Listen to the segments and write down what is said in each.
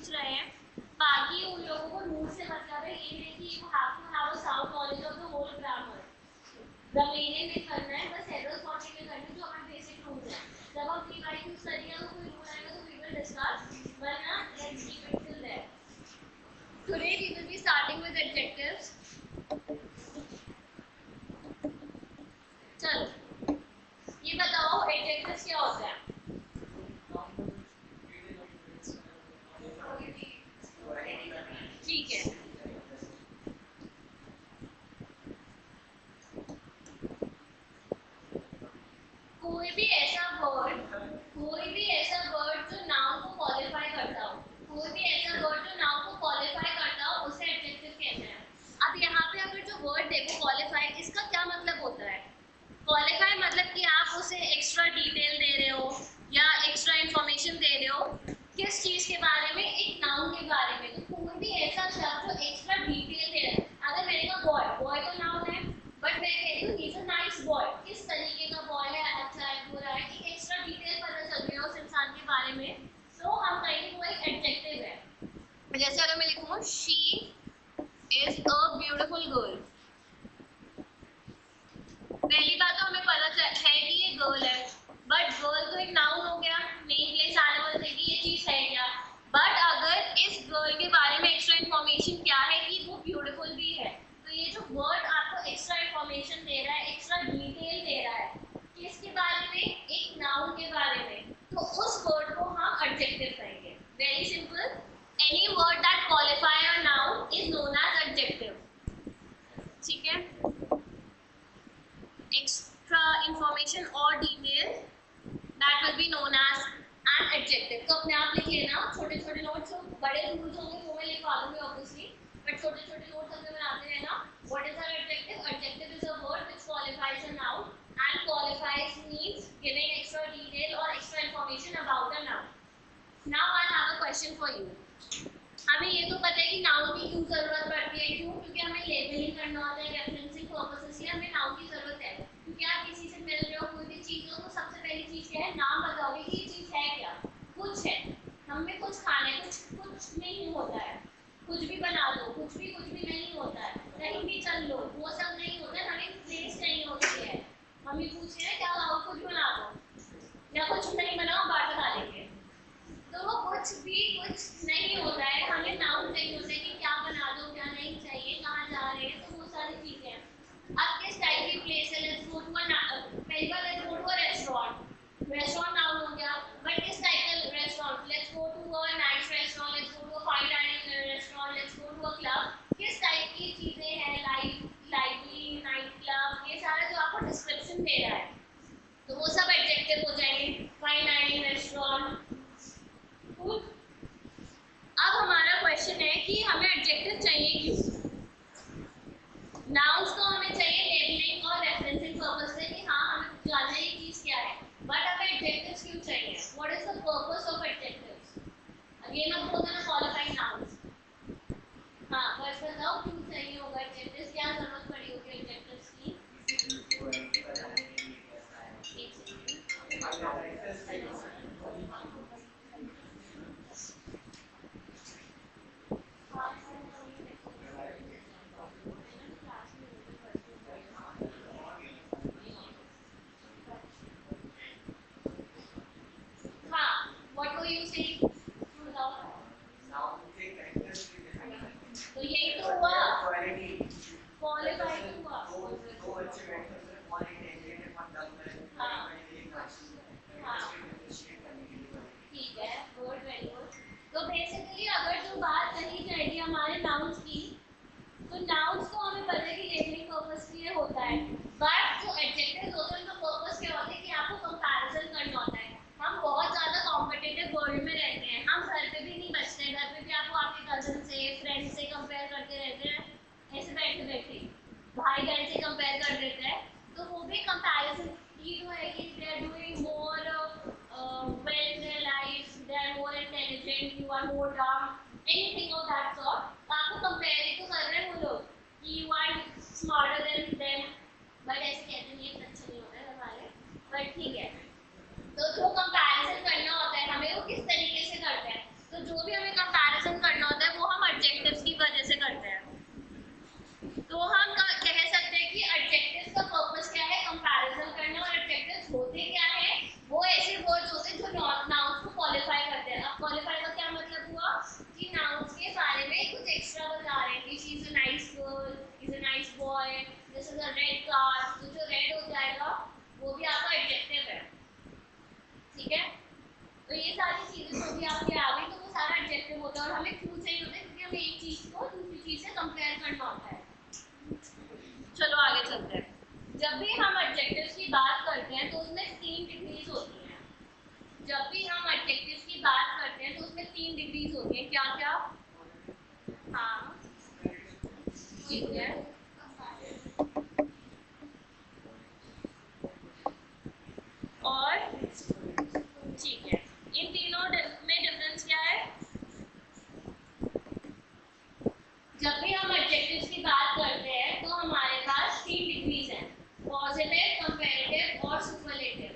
पूछ रहे हैं, बाकी उन लोगों को रूट से मतलब है ये है कि you have to have a sound knowledge of the whole grammar. Grammarian में करना है, बस एरर सॉर्टिंग में करना है, जो हमारे बेसिक रूल्स हैं। जब हम प्री वाई यूज करेंगे तो कोई रूल आएगा तो वी विल डिस्कस, वरना let's keep it till there. Today we will be starting with adjectives. चलो ये बताओ एडजेक्टिव्स क्या होता है? ठीक है, कोई भी ऐसा वर्ड जो नाउन को क्वालिफाई करता हो, कोई भी ऐसा वर्ड जो नाउन को क्वालिफाई करता हो उसे एडजेक्टिव कहते हैं। अब यहाँ पे अगर जो वर्ड देखो क्वालिफाई, इसका क्या मतलब होता है? क्वालिफाई मतलब कि आप उसे एक्स्ट्रा डिटेल दे रहे हो या एक्स्ट्रा इंफॉर्मेशन दे रहे हो किस चीज के बारे में, एक नाउन के बारे में। तो कोई भी ऐसा शब्द जो एक्स्ट्रा डिटेल दे रहा है, अगर मैंने कहा बॉय, बॉय तो नाउन है, बट मैं कह रही हूँ he is a nice boy, किस तरीके का बॉय है, अच्छा है, बुरा है, एक एक्स्ट्रा डिटेल पता चल रही है उस इंसान के बारे में, तो हम कहेंगे वो एक एडजेक्टिव है। जैसे अगर मैं लिखूँ she is a beautiful girl, पहली बात तो हमें पता है कि ये गर्ल है, बट गर्ल तो एक नाउन हो गया, नेम प्लेस एनिमल से कि ये चीज है क्या। बट अगर इस गर्ल के बारे में एक्स्ट्रा इंफॉर्मेशन क्या है कि वो ब्यूटीफुल भी है, तो ये जो वर्ड आपको एक्स्ट्रा इंफॉर्मेशन दे रहा है, एक्स्ट्रा डिटेल दे रहा है किसके बारे में, एक नाउन के बारे में, तो उस वर्ड को हम एडजेक्टिव कहेंगे। Very simple, any word that qualify a noun is known as adjective. ठीक है, extra information or detail that will be known as an adjective। तो अपने आप लिख लेना, छोटे छोटे नोट्स, बड़े रूल्स होंगे वो मैं लिखवा दूंगी ऑब्वियसली, बट छोटे छोटे नोट्स अपने बनाते रहना। What is an adjective? Adjective is a word which qualifies a noun, and qualifies means giving extra detail और extra information about a noun. Now I have a question for you. हमें ये तो पता है कि नाउन की क्यों जरूरत पड़ती है, क्यों? क्योंकि हमें लेबलिंग करना होता है, रेफरेंसिंग पर्पसेस से हमें नाउन की जरूरत है। क्योंकि आप किसी से मिल रहे हो, कोई भी चीज हो, तो सबसे पहली चीज क्या है, नाम बताओगे कि ये चीज है क्या, कुछ है, हमें कुछ खाना है, कुछ नहीं होता है, कुछ भी बना दो, कुछ भी नहीं होता है, कहीं भी चल लो, वो सब नहीं होता है, हमें प्लेस चाहिए होती है। मम्मी पूछ रहे हैं क्या लाओ, कुछ बना दो, या कुछ नहीं बनाओ बाहर खा लेंगे, तो वो कुछ नहीं होता है, हमें नाउन चाहिए होता है कि क्या बना दो, क्या नहीं चाहिए, कहाँ जा रहे हैं, तो वो सारी चीजें हैं। अब किस टाइप की प्लेस है, लेट्स गो टू पहली बार let's go to a restaurant, restaurant noun हो गया, बट किस टाइप का restaurant, let's go to a nice restaurant, let's go to a fine dining restaurant, let's go to a club, किस type की चीजें हैं, लाइवली, नाइट क्लब, ये सारा जो आपको डिस्क्रिप्शन दे रहा है, तो वो सब एडजेक्टिव हो जाएंगे। Fine dining restaurant. अब हमारा क्वेश्चन है कि हमें एडजेक्टिव चाहिए क्यों? नाउन्स तो हमें चाहिए लेबलिंग और रेफरेंसिंग पर्पस से कि हाँ हमें जानना है ये चीज क्या है, बट हमें एडजेक्टिव्स क्यों चाहिए? What is the purpose of adjectives? अब ये मत बोलना क्वालिफाइंग नाउन्स, हाँ बस बताओ क्यों चाहिए होगा एडजेक्टिव्स, क्या जरूरत पड़ी होगी एडजेक्टिव्स की? हाँ, what were you saying? तो यही तो हुआ, क्वालिफाई तो हुआ। हाँ हाँ, ठीक है, गुड, वेरी गुड। तो बेसिकली अगर जो बात कही जाएगी हमारे नाउन्स की, तो नाउन्स को हमें पता है कि लेबलिंग पर्पस के लिए होता है, बट जो एडजेक्टिव्स होते हैं उनका पर्पस क्या होता है कि आपको कंपैरिजन करना होता है। हम बहुत ज़्यादा कॉम्पिटिटिव वर्ल्ड में रहते हैं, हम घर पे भी नहीं बचते, घर पे भी आपको आपके कजन से, फ्रेंड से कंपेयर करते रहते हैं, ऐसे बैठे बैठे भाई बहन से कंपेयर कर देते हैं, तो वो भी कंपैरिजन की जो है कि they are doing more well in their life, they are more intelligent, you are more dumb, anything of that sort. आपको कंपेयर ही तो कर रहे हैं वो लोग कि you are smarter than them, but ऐसे कहते नहीं है, अच्छा नहीं होता है हमारे, बट ठीक है। तो जो कंपैरिजन करना होता है हमें, वो किस तरीके से करते हैं, तो जो भी हमें comparison is a red car, तो जो रेड हो जाएगा वो भी आपका एडजेक्टिव है, ठीक है। तो ये सारी चीजें जो भी आपके आ गई तो वो सारा एडजेक्टिव होता है, और हमें क्यों चाहिए होता है, क्योंकि हमें एक चीज को दूसरी चीज से कंपेयर करना होता है। चलो आगे चलते हैं। जब भी हम एडजेक्टिव्स की बात करते हैं तो उसमें 3 डिग्रीज होती हैं। जब भी हम एडजेक्टिव्स की बात करते हैं तो उसमें 3 डिग्रीज होती हैं। क्या क्या? हाँ, ठीक है। और ठीक है, इन तीनों में डिफरेंस क्या है? जब भी हम एडजेक्टिव्स की बात करते हैं तो हमारे पास 3 डिग्रीज हैं, पॉजिटिव, कंपैरेटिव और सुपरलेटिव।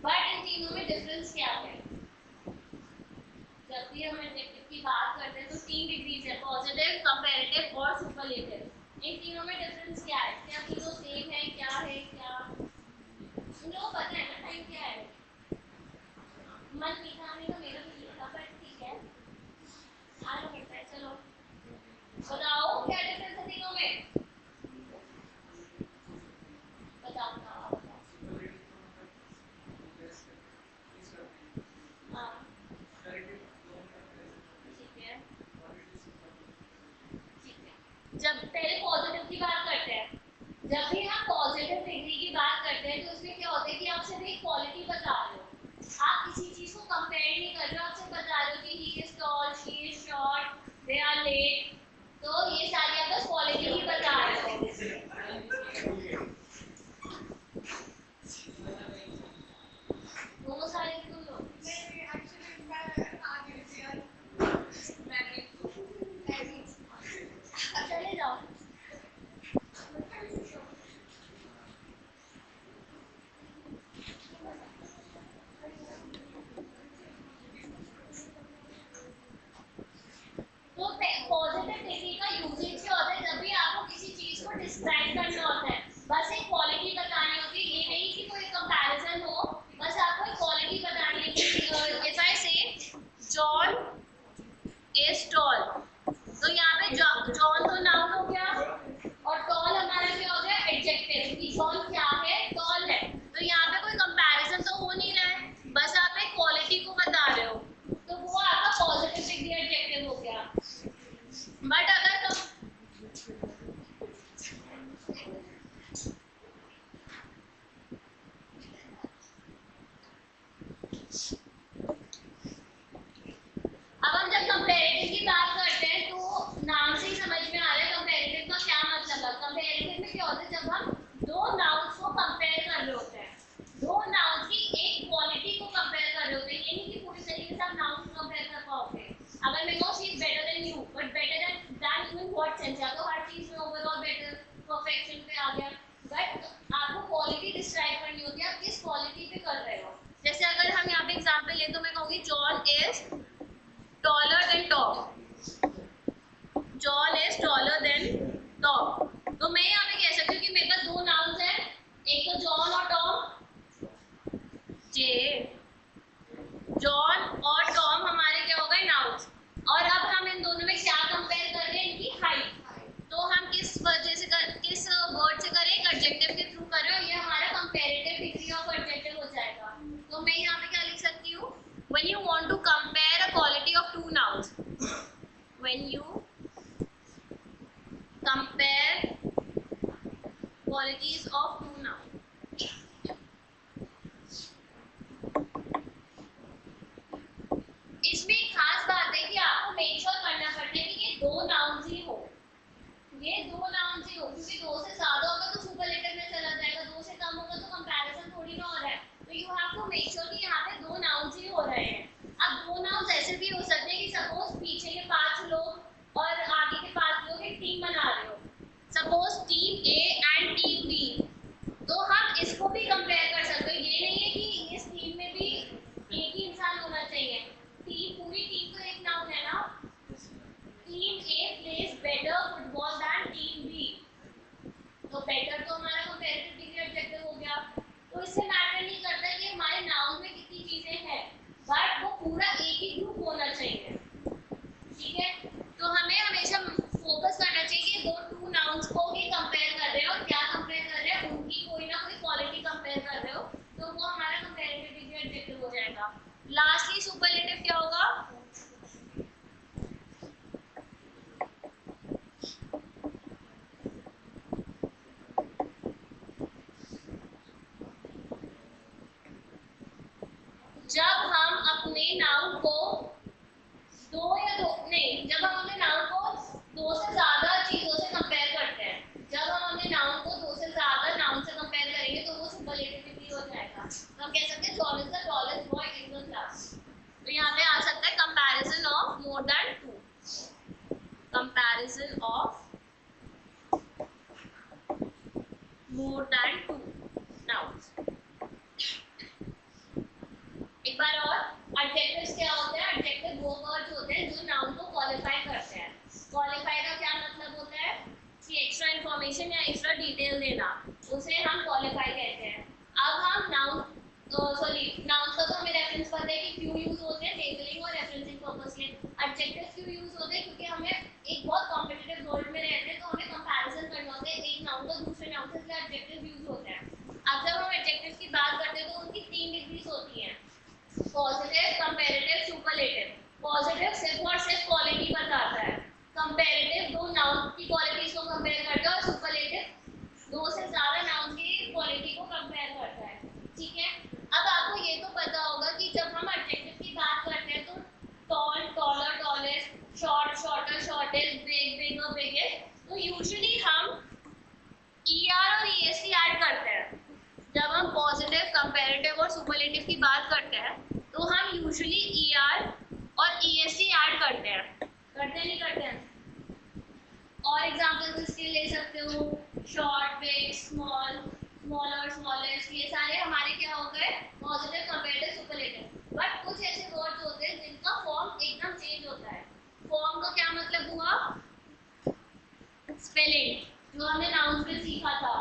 बट इन तीनों में डिफरेंस क्या है? जब भी हम एडजेक्टिव की बात करते हैं तो 3 डिग्रीज है, पॉजिटिव, कंपैरेटिव और सुपरलेटिव। इन तीनों में डिफरेंस क्या है? क्या तीनों सेम है? क्या है? क्या इन लोगों को पता है ना टाइम क्या है? मन मीठा आने का मेरा भी नहीं था, बट ठीक है, आना पड़ता है। चलो बताओ क्या डिफरेंस है तीनों में? बताओ बताओ बताओ। हाँ, ठीक है ठीक है। जब पहले पॉजिटिव की बात करते हैं, जब भी हम पॉजिटिव डिग्री की बात करते हैं तो उसमें क्या होता है कि आप सिर्फ एक क्वालिटी बता रहे हो, आप किसी चीज को कंपेयर नहीं कर रहे हो, आप सिर्फ बता रहे हो कि he is tall, she is short, they are late. तो ये सारी आप बस क्वालिटी ही बता रहे हो। वो सारी सुन लो। चले जाओ। तो पॉजिटिव डिग्री का यूजेज क्या होता है? जब भी आपको किसी चीज को डिस्क्राइब करना होता है, बस एक क्वालिटी बतानी होती है, ये नहीं कि कोई कंपैरिजन हो, बस आपको एक क्वालिटी बतानी है कि इफ आई से जॉन इज टॉल, तो यहाँ पे जॉन तो नाउन हो गया और टॉल हमारा क्या हो गया? एडजेक्टिव, कि जॉन क्या है? टॉल है। तो यहाँ पे कोई कंपैरिजन तो हो नहीं रहा है, बस आप एक क्वालिटी को बता रहे हो, तो वो आपका पॉजिटिव डिग्री एडजेक्टिव हो गया। बट अगर अब हम जब कंपैरेटिव की बात करते हैं तो नाम से ही समझ में आ रहा है कंपैरेटिव का क्या मतलब है। कंपैरेटिव में क्या होता है? जब हम दो नाउन्स को कंपेयर कर रहे होते हैं, दो नाउन्स की एक क्वालिटी को कंपेयर कर रहे होते हैं, ये नहीं कि पूरी तरीके से आप नाउन को कंपेयर कर पाओगे। अगर मैं कहूं she is better than you, but better then in what sense? या तो हर चीज में ओवरऑल बेटर, परफेक्शन पे आ गया, बट आपको क्वालिटी डिस्क्राइब करनी होती है, आप किस क्वालिटी पे कर रहे हो। जैसे अगर हम यहाँ पे एग्जांपल लें तो मैं कहूंगी John is taller than Tom. John is taller than Tom. तो मैं यहाँ पे कह सकती हूँ कि मेरे पास दो नाउन्स हैं, एक तो जॉन और टॉम। जे जॉन और टॉम हमारे क्या हो गए? नाउन्स। और अब हम इन दोनों में क्या कंपेयर कर रहे हैं? इनकी हाइट। तो हम किस वजह से किस वर्ड से करें? एडजेक्टिव के थ्रू कर रहे हो, ये हमारा कंपैरेटिव डिग्री ऑफ एडजेक्टिव हो जाएगा। तो मैं यहाँ पे क्या लिख सकती हूँ? When you want to compare a quality of two nouns, when you compare qualities of two nouns, इसमें एक खास बात है कि आपको मेक श्योर करना पड़ता है कि ये दो नाउन्स ही हो, ये दो नाउन्स ही हो, क्योंकि दो से ज्यादा होगा तो सुपरलेटिव में चला जाएगा, दो से कम होगा तो कंपैरिजन थोड़ी ना हो रहा है। तो you have to make sure कि यहाँ पे दो नाउन्स ही हो रहे हैं। अब दो नाउन्स ऐसे भी हो सकते हैं कि सपोज पीछे ये 5 लोग लास्टली सुपरलेटिव क्या होगा? जब हम अपने नाउन को जब हम अपने नाउन को दो से ज्यादा चीजों से कंपेयर करते हैं, जब हम अपने नाउन को दो से ज्यादा नाउन से कंपेयर करेंगे तो वो सुपरलेटिव हो जाएगा। तो हम कह सकते हैं John is the tallest boy in the class. तो यहाँ पे आ सकता है comparison of more than two, comparison of more than two nouns. एक बार और, एडजेक्टिव्स क्या होते हैं? एडजेक्टिव वो वर्ड्स होते हैं जो नाउन को क्वालिफाई करते हैं। क्वालिफाई का क्या मतलब होता है कि एक्स्ट्रा इंफॉर्मेशन या एक्स्ट्रा डिटेल देना, उसे हम क्वालिफाई कहते हैं। अब हम नाउन नाउन का तो हमें रेफरेंस पता है कि क्यों यूज होते हैं, लेबलिंग और रेफरेंसिंग पर्पस के। एडजेक्टिव्स क्यों यूज होते हैं? क्योंकि हमें एक बहुत कॉम्पिटिटिव वर्ल्ड में रहते हैं तो हमें कंपैरिजन करना होता है एक नाउन का दूसरे नाउन से, इसलिए एडजेक्टिव यूज होते हैं। अब जब हम एडजेक्टिव्स की बात करते हैं तो उनकी 3 डिग्रीज होती हैं, पॉजिटिव, कंपैरेटिव, सुपरलेटिव। पॉजिटिव सिर्फ और सिर्फ क्वालिटी बताता है, कंपैरेटिव दो नाउन की क्वालिटीज को कंपेयर करता है, और सुपरलेटिव दो से ज्यादा नाउन की क्वालिटी को कंपेयर करता है। ठीक है, अब आपको ये तो पता होगा कि जब हम एडजेक्टिव की बात करते हैं तो tall, taller, tallest, short, shorter, shortest, big, bigger, biggest, तो यूजुअली हम ER और EST ऐड करते हैं। जब हम पॉजिटिव, कंपैरेटिव और सुपरलेटिव की बात करते हैं तो हम यूजुअली ER और EST ऐड करते हैं, नहीं करते हैं? और एग्जांपल्स इसके ले सकते हो, short, big, small, smaller, smallest, ये सारे हमारे क्या हो गए? Positive, comparative, superlative. बट कुछ ऐसे वर्ड्स होते हैं जिनका फॉर्म एकदम चेंज होता है। फॉर्म का क्या मतलब हुआ? स्पेलिंग, जो हमने नाउन में सीखा था।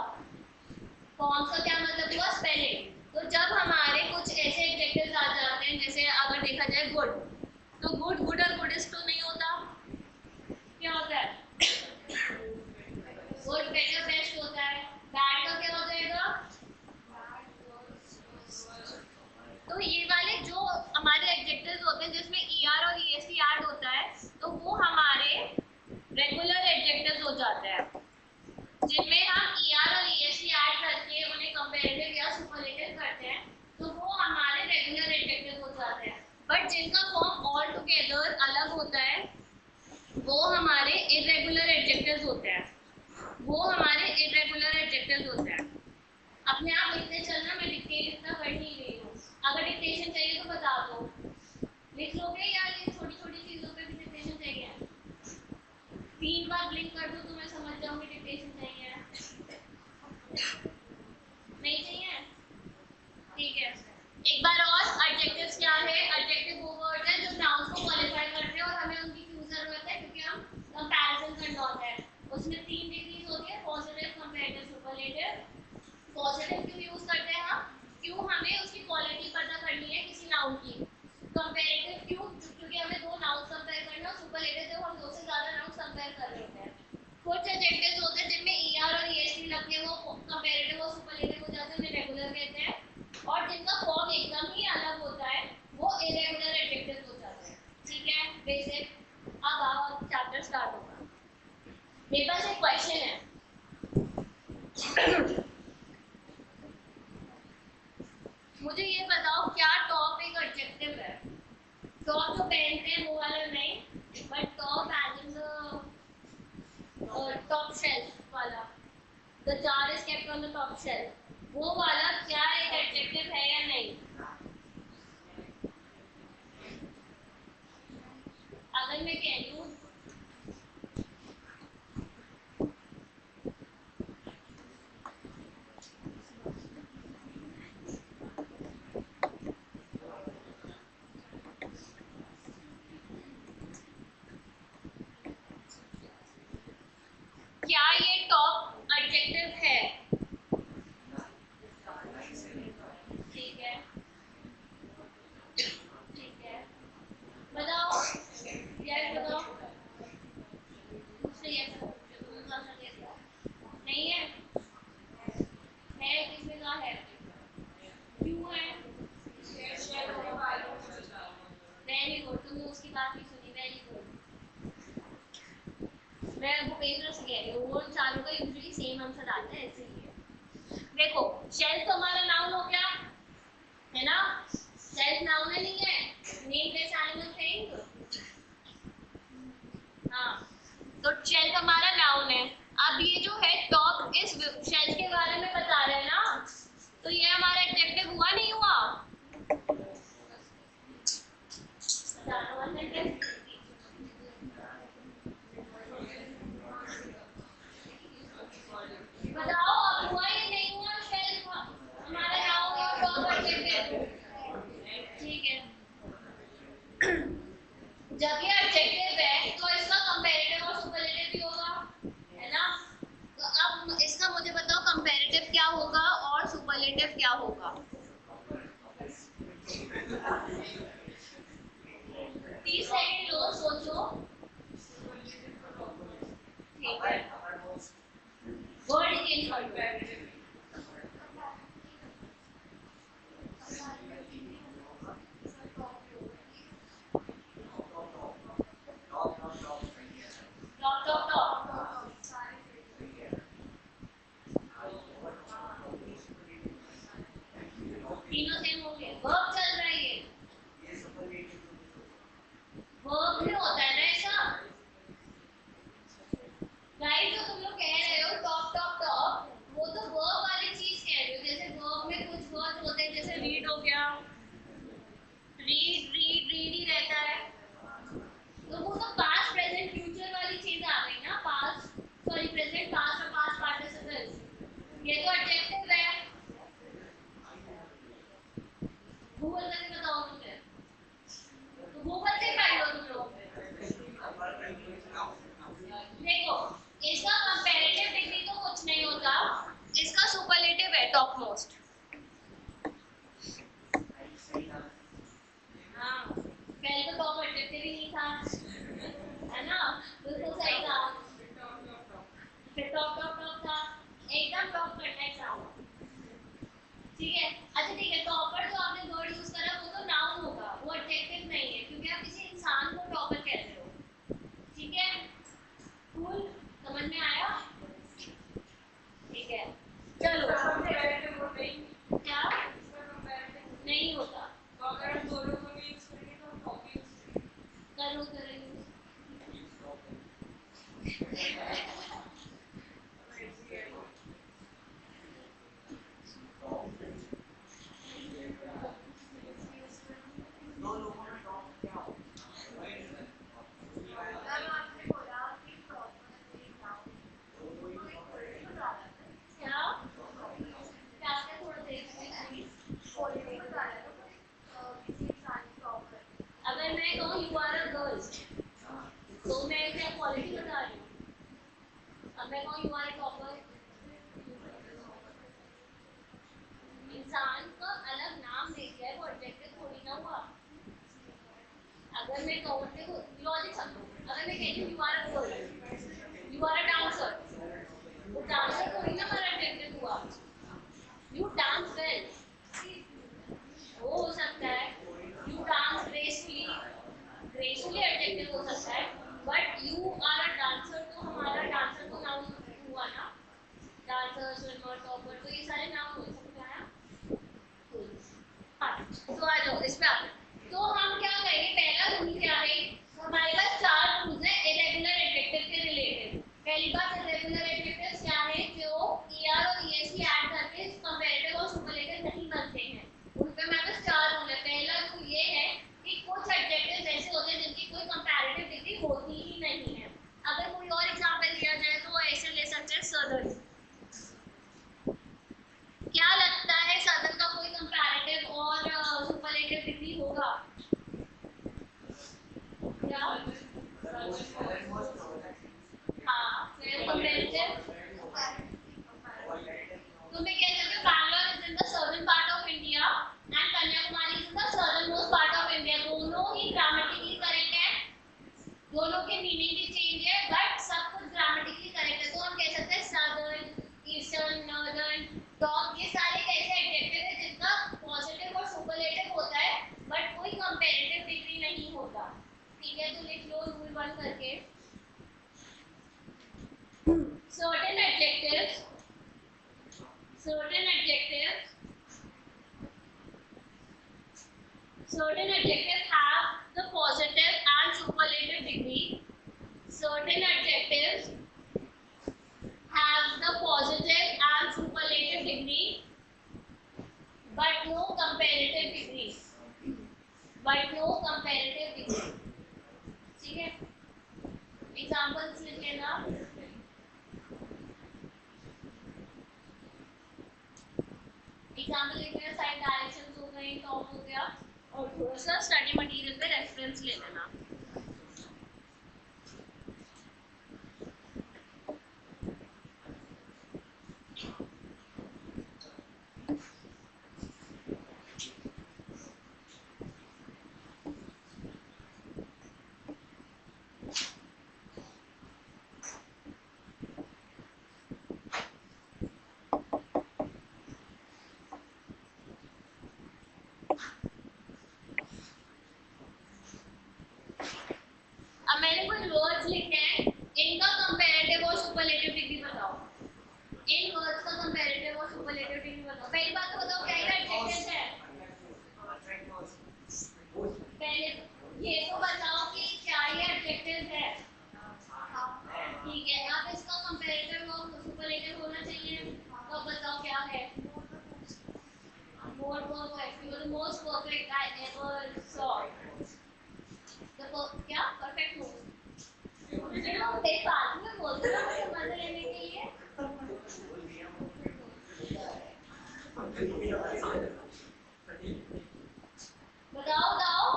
फॉर्म्स का क्या मतलब हुआ? स्पेलिंग। तो जब हमारे कुछ ऐसे एडजेक्टिव्स आ जाते हैं, जैसे अगर देखा जाए गुड, तो गुड, गुड और गुडेस्ट तो नहीं होता, क्या होता है? गुड, बेटर, बेस्ट होता है। बैड का क्या हो जाएगा? तो ये वाले जो हमारे एडजेक्टिव्स होते हैं जिसमें ER और EST ऐड होता है, तो वो हमारे रेगुलर एडजेक्टिव्स हो जाते हैं, जिनमें हम ER और EST ऐड करके उन्हें कंपैरेटिव या सुपरलेटिव करते हैं, तो वो हमारे रेगुलर एडजेक्टिव हो जाते हैं। बट जिनका फॉर्म ऑल टुगेदर अलग होता है वो हमारे इरेगुलर एडजेक्टिव्स होते हैं, वो हमारे इरेगुलर एडजेक्टिव्स होते हैं। अपने आप लिखते चलना, मैं डिक्टेट इतना कर नहीं रही हूँ, अगर डिक्टेशन चाहिए तो बता दो, लिख लोगे या ये छोटी छोटी चीजों पे भी डिक्टेशन चाहिए? 3 बार ब्लिंक कर दो तो मैं समझ जाऊंगी डिक्टेशन चाहिए, नहीं चाहिए? ठीक है, एक बार और, एडजेक्टिव्स क्या है? एडजेक्टिव वो वर्ड है जो नाउन को क्वालिफाई करते हैं और हमें उनकी क्यों जरूरत है? क्योंकि हम कंपैरिजन करना होता है। उसमें 3 डिग्रीज होती है, पॉजिटिव, कंपैरेटिव, सुपरलेटिव। पॉजिटिव क्यों यूज करते हैं हम? क्यों हमें उसकी क्वालिटी पता करनी है किसी नाउन की। कंपैरेटिव क्यों? क्योंकि हमें दो नाउन कंपेयर करना है। सुपरलेटिव जब हम दो से ज्यादा नाउन कंपेयर कर रहे होते हैं। कुछ एडजेक्टिव्स होते हैं जिनमें ER और EST लग के वो कंपैरेटिव और सुपरलेटिव हो जाते हैं, उन्हें रेगुलर कहते हैं। और जिनका फॉर्म एकदम ही अलग होता है वो इरेगुलर एडजेक्टिव्स हो जाते हैं। ठीक है, बेसिक। अब आओ चैप्टर स्टार्ट होगा। मेरे पास एक क्वेश्चन है, मुझे ये बताओ क्या टॉप एक एडजेक्टिव है? टॉप जो पहनते हैं वो वाला नहीं, but top as in the top shelf वाला, the jar is kept on the top shelf, वो वाला क्या एक एडजेक्टिव है या नहीं? अगर मैं कह रही हूँ क्या ये टॉप एडजेक्टिव है? ठीक है, मैं भूपेंद्र से कह रही हूँ, वो चारों का यूजुअली सेम आंसर आता है इसीलिए। देखो शेल्फ तो हमारा नाउन हो गया है ना, सेल्फ नाउन है नहीं है, नेम प्लेस एनिमल थिंग। हाँ तो शेल्फ हमारा नाउन है। अब ये जो है टॉप इस शेल्फ के बारे में बता रहे हैं ना, तो ये हमारा एडजेक्टिव हुआ नहीं हुआ? बताओ अब हुआ या नहीं हुआ? शेल्फ हमारा नाउन और टॉप एडजेक्टिव, ठीक है। जब ये एडजेक्टिव है तो इसका कंपैरेटिव और सुपरलेटिव भी होगा, है ना? तो अब इसका मुझे बताओ कंपैरेटिव क्या होगा और सुपरलेटिव क्या होगा? 30 सेकंड लो, सोचो, ठीक है। वर्ड चेंज कर दो। टॉप टॉप टॉप तीनों सेम हो गए। वर्ब चल रहा है, ये वर्ब में होता है ना ऐसा। राइट, जो तुम लोग कह रहे हो टॉप टॉप टॉप, वो तो वर्ब वाली चीज कह रहे हो। जैसे वर्ब में कुछ वर्ड होते हैं, जैसे रीड हो गया, रीड रीड रीड ही रहता है, तो वो तो पास्ट प्रेजेंट फ्यूचर वाली चीज आ गई ना। पास्ट सॉरी प्रेजेंट पास्ट और पास्ट पार्टिसिपल, ये तो एडजेक्टिव है। गूगल करके बताओ मुझे, तो गूगल से कर लो तुम लोग। देखो इसका कंपैरेटिव डिग्री तो कुछ नहीं होता, इसका सुपरलेटिव है टॉप मोस्ट। हाँ पहले तो टॉप एडजेक्टिव ही नहीं था, है ना? बिल्कुल सही था, फिर टॉप टॉप टॉप था, एकदम टॉप करना एग्जाम, ठीक है। अच्छा ठीक है, टॉपर जो आपने वर्ड यूज करा वो तो नाउन होगा, वो एडजेक्टिव नहीं है, क्योंकि आप किसी इंसान को टॉपर कहते हो, ठीक है। कूल, समझ में आया? ठीक है चलो। क्या नहीं होता? करो करेंगे। क्या क्या क्या थोड़ा देख अगर मैं कहूँ यू आर अ गर्ल, तो मैं क्या क्वालिटी बता रही हूँ? अब मैं कहूँ यू आर अ टॉपर, इंसान का अलग नाम दे दिया है, वो एडजेक्टिव थोड़ी ना हुआ। अगर मैं कहूँ, देखो लॉजिक समझो, अगर मैं कहती हूँ you are a girl, you are a dancer, वो डांसर थोड़ी ना हमारा एडजेक्टिव हुआ। यू डांस वेल, वो हो सकता है you dance gracefully, gracefully adjective हो सकता है, but you are a dancer तो हमारा डांसर तो नाउन हुआ ना, डांसर स्विमर टॉपर, तो ये सारे नाम हो सकते हैं। तो आ जाओ इस पे आते हैं। तो हम क्या करेंगे, पहला रूल क्या है, हमारे पास 4 रूल्स हैं इरेगुलर एडजेक्टिव के रिलेटेड। पहली बात, इरेगुलर एडजेक्टिव्स क्या है, जो er और es ऐड करके कंपैरेटिव और सुपरलेटिव नहीं बनते हैं, उन पे हमारे पास 4 रूल है। पहला रूल ये है कि कुछ एडजेक्टिव्स ऐसे होते हैं जिनकी कोई कंपैरेटिव डिग्री होती ही नहीं है। अगर कोई और एग्जांपल लिया जाए तो ऐसे ले सकते हैं सदर्न। क्या लगता है सदर्न का कोई कंपैरेटिव और सुपरलेटिव डिग्री होगा क्या? हाँ फिर कंपैरेटिव तुम्हें कह सकते हो Bangalore is in the southern part of India and Kanyakumari is in the southern most part of India. दोनों ही ग्रामेटिकली करेक्ट है, दोनों के मीनिंग भी चेंज है, बट सब कुछ ग्रामेटिकली करेक्ट है। तो हम कह सकते हैं सदर्न, ईस्टर्न, नॉर्दर्न, टॉप, ये सारे कैसे एडजेक्टिव है जिनका पॉजिटिव और सुपरलेटिव होता है बट कोई कंपैरेटिव डिग्री नहीं होता, ठीक है। तो लिख लो रूल 1 करके। Certain adjectives have the positive and superlative degree. Certain adjectives have the positive and superlative degree, but no comparative degree. But no comparative degree. ठीक है? Examples लिख लेना. Example लिख लेना. Side directions हो गए, top हो गया, और थोड़ा सा study material पे reference ले लेना. अब मैंने कुछ वर्ड्स लिखे हैं, इनका कंपैरेटिव और सुपरलेटिव डिग्री बताओ. इन वर्ड्स का कंपैरेटिव और सुपरलेटिव डिग्री बताओ. पहली बात तो बताओ क्या ये एडजेक्टिव्स है. पहले ये तो बताओ कि क्या ये एडजेक्टिव्स है. ठीक है, अब इसका कंपैरेटिव और सुपरलेटिव होना चाहिए. तो बताओ क्या है. More perfect. You are the most perfect I ever saw. क्या परफेक्ट हो. एक बात में बोलते हो मुझे मजे लेने के लिए. बताओ बताओ.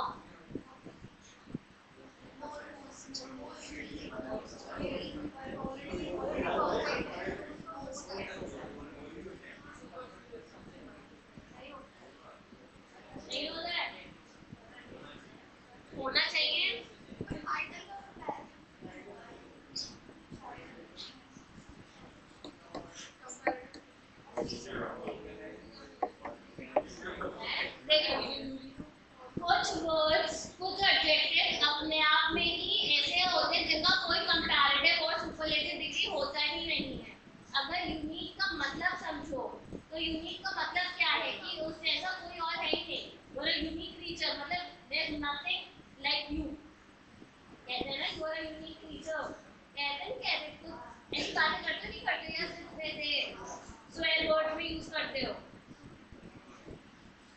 नहीं होता है. होना चाहिए. कुछ वर्ड्स कुछ एडजेक्टिव अपने आप में ही ऐसे होते हैं जिनका कोई कंपैरेटिव और सुपरलेटिव डिग्री होता ही नहीं है. अगर यूनिक का मतलब समझो तो यूनिक का मतलब क्या है कि उससे ऐसा कोई और है ही नहीं. You are a unique creature, मतलब there is nothing like you. कहते हैं ना you are a unique creature. कहते हैं तो ऐसी बातें करते नहीं करते या सिर्फ वैसे स्वेयर वर्ड में यूज करते हो.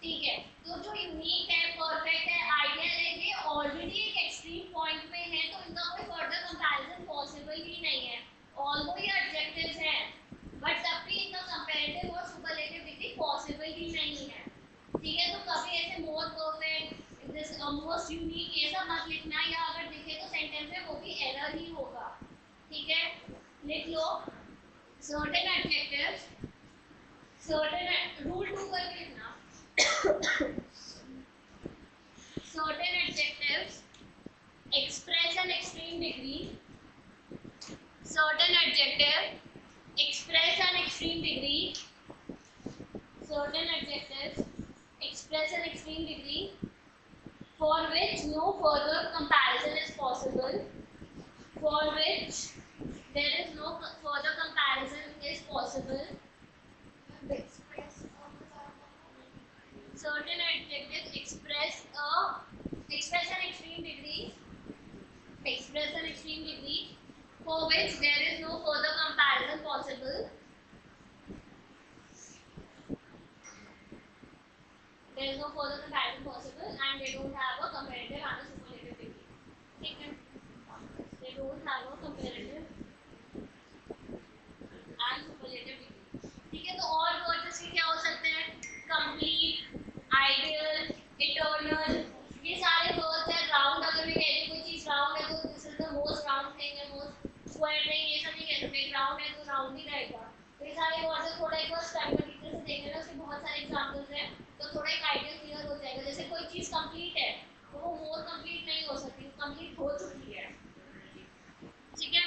ठीक है, तो जो यूनिक है, परफेक्ट है, आइडियल है, ये ऑलरेडी एक एक्सट्रीम पॉइंट में है, तो इनका कोई फर्दर कंपैरिजन पॉसिबल ही नहीं है. ऑल्दो ये एडजेक्टिव्स हैं, बट तब भी इनका कंपैरेटिव और सुपरलेटिव डिग्री पॉसिबल ही नहीं है. ठीक है, तो कभी ऐसे more perfect, this most unique ये सब मत लिखना, या अगर दिखे तो सेंटेंस में वो भी एरर ही होगा. ठीक है, लिख लो. सर्टेन एडजेक्टिव्स, सर्टेन रूल 2 करके लिखना. Certain adjectives express an extreme degree. Certain adjectives express an extreme degree. Certain adjectives express an extreme degree for which no further comparison is possible. For which there is no further comparison is possible. Certain adjectives express an extreme degree for which there is no further comparison possible. There is no further comparison possible, and they don't have a comparative and a superlative degree. ठीक है, they don't have a comparative and superlative degree. ठीक है, तो और word जैसे क्या हो सकते हैं. कंप्लीट, आइडियल, इटर्नल, ये सारे वर्ड्स हैं. राउंड, अगर मैं कहती कोई चीज राउंड है तो this is the most round thing है, मोस्ट स्क्वायर नहीं, ये सब नहीं कह सकते. राउंड है तो राउंड ही रहेगा. तो ये सारे वर्ड्स थोड़ा एक बार स्टाइल में डिटेल से देख लेना. उसके बहुत सारे एग्जांपल्स हैं, तो थोड़ा एक आइडिया क्लियर हो जाएगा. जैसे कोई चीज कंप्लीट है तो वो मोर कंप्लीट नहीं हो सकती, कंप्लीट हो चुकी है. ठीक है,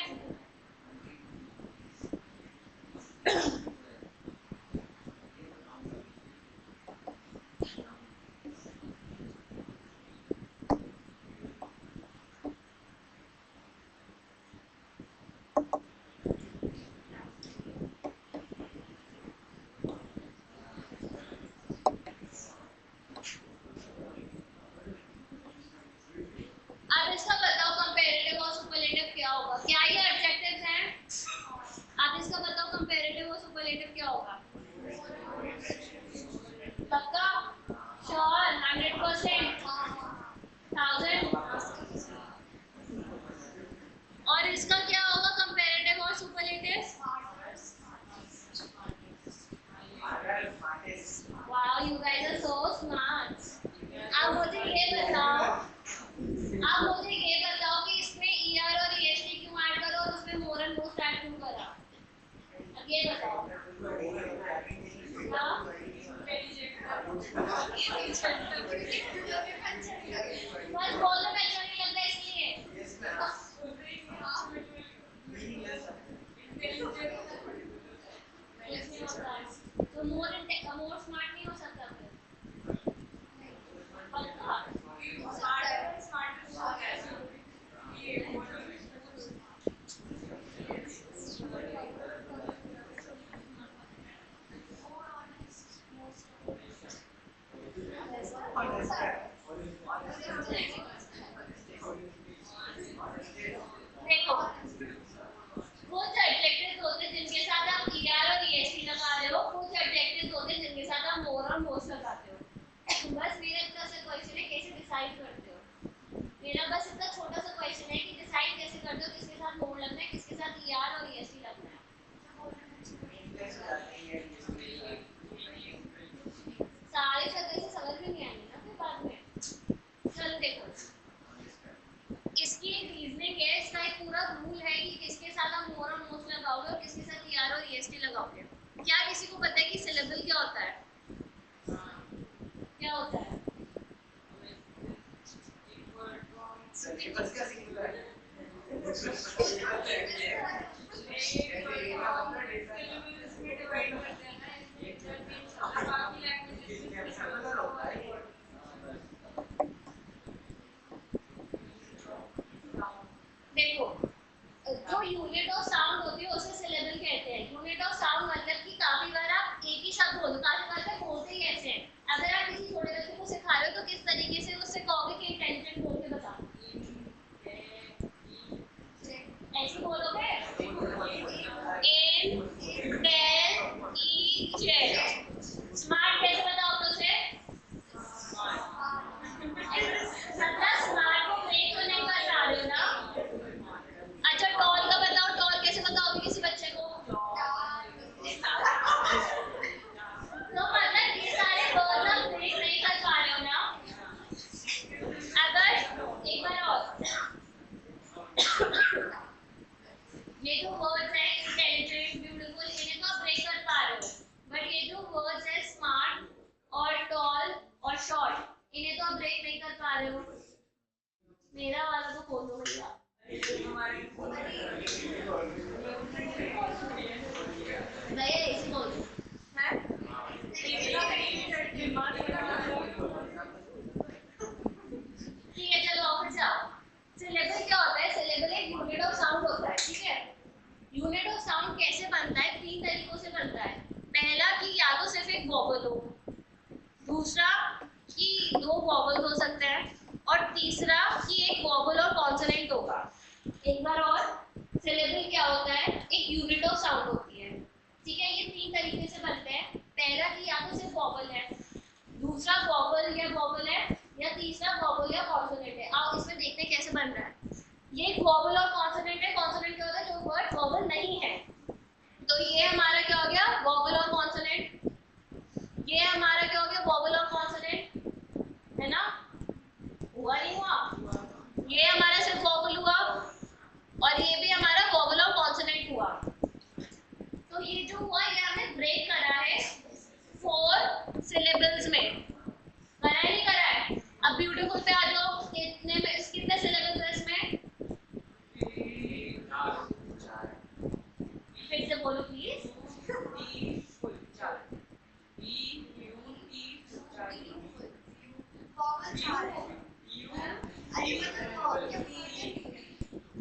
100%, 1000। और इसका क्या होगा कंपैरेटिव और superlative? Wow, you guys are so smart. अब मुझे ये बताओ कि इसमें ईआर और ईएसटी क्यों ऐड करो और उसमें मोर एंड मोस्ट ऐड क्यों करा? अब ये बताओ। हाँ? बस बोलने में अच्छा नहीं लगता इसलिए। तो मोर स्मार्ट नहीं हो सकता फिर? पक्का? देखो, कुछ एडजेक्टिव्स होते हैं जिनके साथ आप ईआर और ईएसटी लगा रहे हो, कुछ एडजेक्टिव्स होते हैं जिनके साथ आप मोर और मोस्ट लगाते हो। बस मेरा इतना सा क्वेश्चन है, कैसे डिसाइड करते हो? मेरा बस इतना छोटा सा क्वेश्चन है कि डिसाइड कैसे करते हो किसके साथ मोर लगना है, किसके साथ ईआर और ईएसटी लगना है। सारे शब्द से समझ में नहीं आएंगे ना फिर बाद में। चलो देखो, इसकी एक रीजनिंग है, इसका एक पूरा रूल है कि किसके साथ आप मोर और मोस्ट लगाओगे और किसके साथ ईआर और ईएसटी लगाओगे। क्या किसी को पता है कि सिलेबल क्या होता है? क्या होता है? देखो, जो यूनिट ऑफ साउंड होती है उसे सिलेबल कहते हैं। यूनिट ऑफ साउंड मतलब कि काफी बार आप एक ही शब्द बोलो, काफी बार आप बोलते ही ऐसे हैं। अगर आप किसी छोटे बच्चे को सिखा रहे हो तो किस तरीके से उससे कहोगे कि इंटेलिजेंट बोल के बता, ऐसे बोलोगे? इन, टेल, ई, जेड। स्मार्ट कैसे बताओ तो उसे? मतलब स्मार्ट को ब्रेक तो नहीं कर रहा हो ना। अच्छा, टॉल का बताओ, टॉल कैसे बताओगे किसी बच्चे को? तो मतलब ये सारे वर्ड्स आप ब्रेक नहीं कर पा रहे हो ना। अगर एक बार और, ये जो वर्ड्स है इंटेलिजेंट, ब्यूटीफुल, इन्हें तो आप ब्रेक कर पा रहे हो, बट ये जो वर्ड्स है स्मार्ट और टॉल और शॉर्ट, इन्हें तो आप ब्रेक नहीं कर पा रहे हो। मेरा वाला तो खोल दो भैया। भैया ऐसे बोल दो। ठीक है, चलो ऑफिस जाओ। सिलेबल क्या होता है? सिलेबल एक यूनिट ऑफ साउंड होता है, ठीक है? यूनिट ऑफ साउंड कैसे बनता है? 3 तरीकों से बनता है। पहला कि या तो सिर्फ एक वॉवल हो, दूसरा कि 2 वॉवल्स हो सकते हैं, और तीसरा कि एक वॉवल और कॉन्सोनेंट होगा। एक बार और, सिलेबल क्या होता है? एक यूनिट ऑफ साउंड होती है, ठीक है? ये 3 तरीके से बनते हैं। पहला कि या तो सिर्फ वॉवल है, दूसरा वॉवल या वॉवल है, या तीसरा वॉवल या कॉन्सोनेंट है। आओ इसमें देखते हैं कैसे बन रहा है। ये वॉवल और कॉन्सोनेंट है। कॉन्सोनेंट क्या होता है? जो वर्ड वॉवल नहीं है। तो ये हमारा क्या हो गया? वॉवल और कॉन्सोनेंट। ये हमारा क्या हो गया? वॉवल और कॉन्सोनेंट, है ना? हुआ नहीं हुआ? ये हमारा सिर्फ वॉवल हुआ और ये भी हमारा वॉवल और कॉन्सोनेंट हुआ। तो ये जो हुआ, ये हमने ब्रेक करा है 4 सिलेबल्स में। करा है नहीं करा है? अब ब्यूटीफुल पे आ जाओ। कितने में, कितने सिलेबल्स है इसमें? फिर से बोलो प्लीज।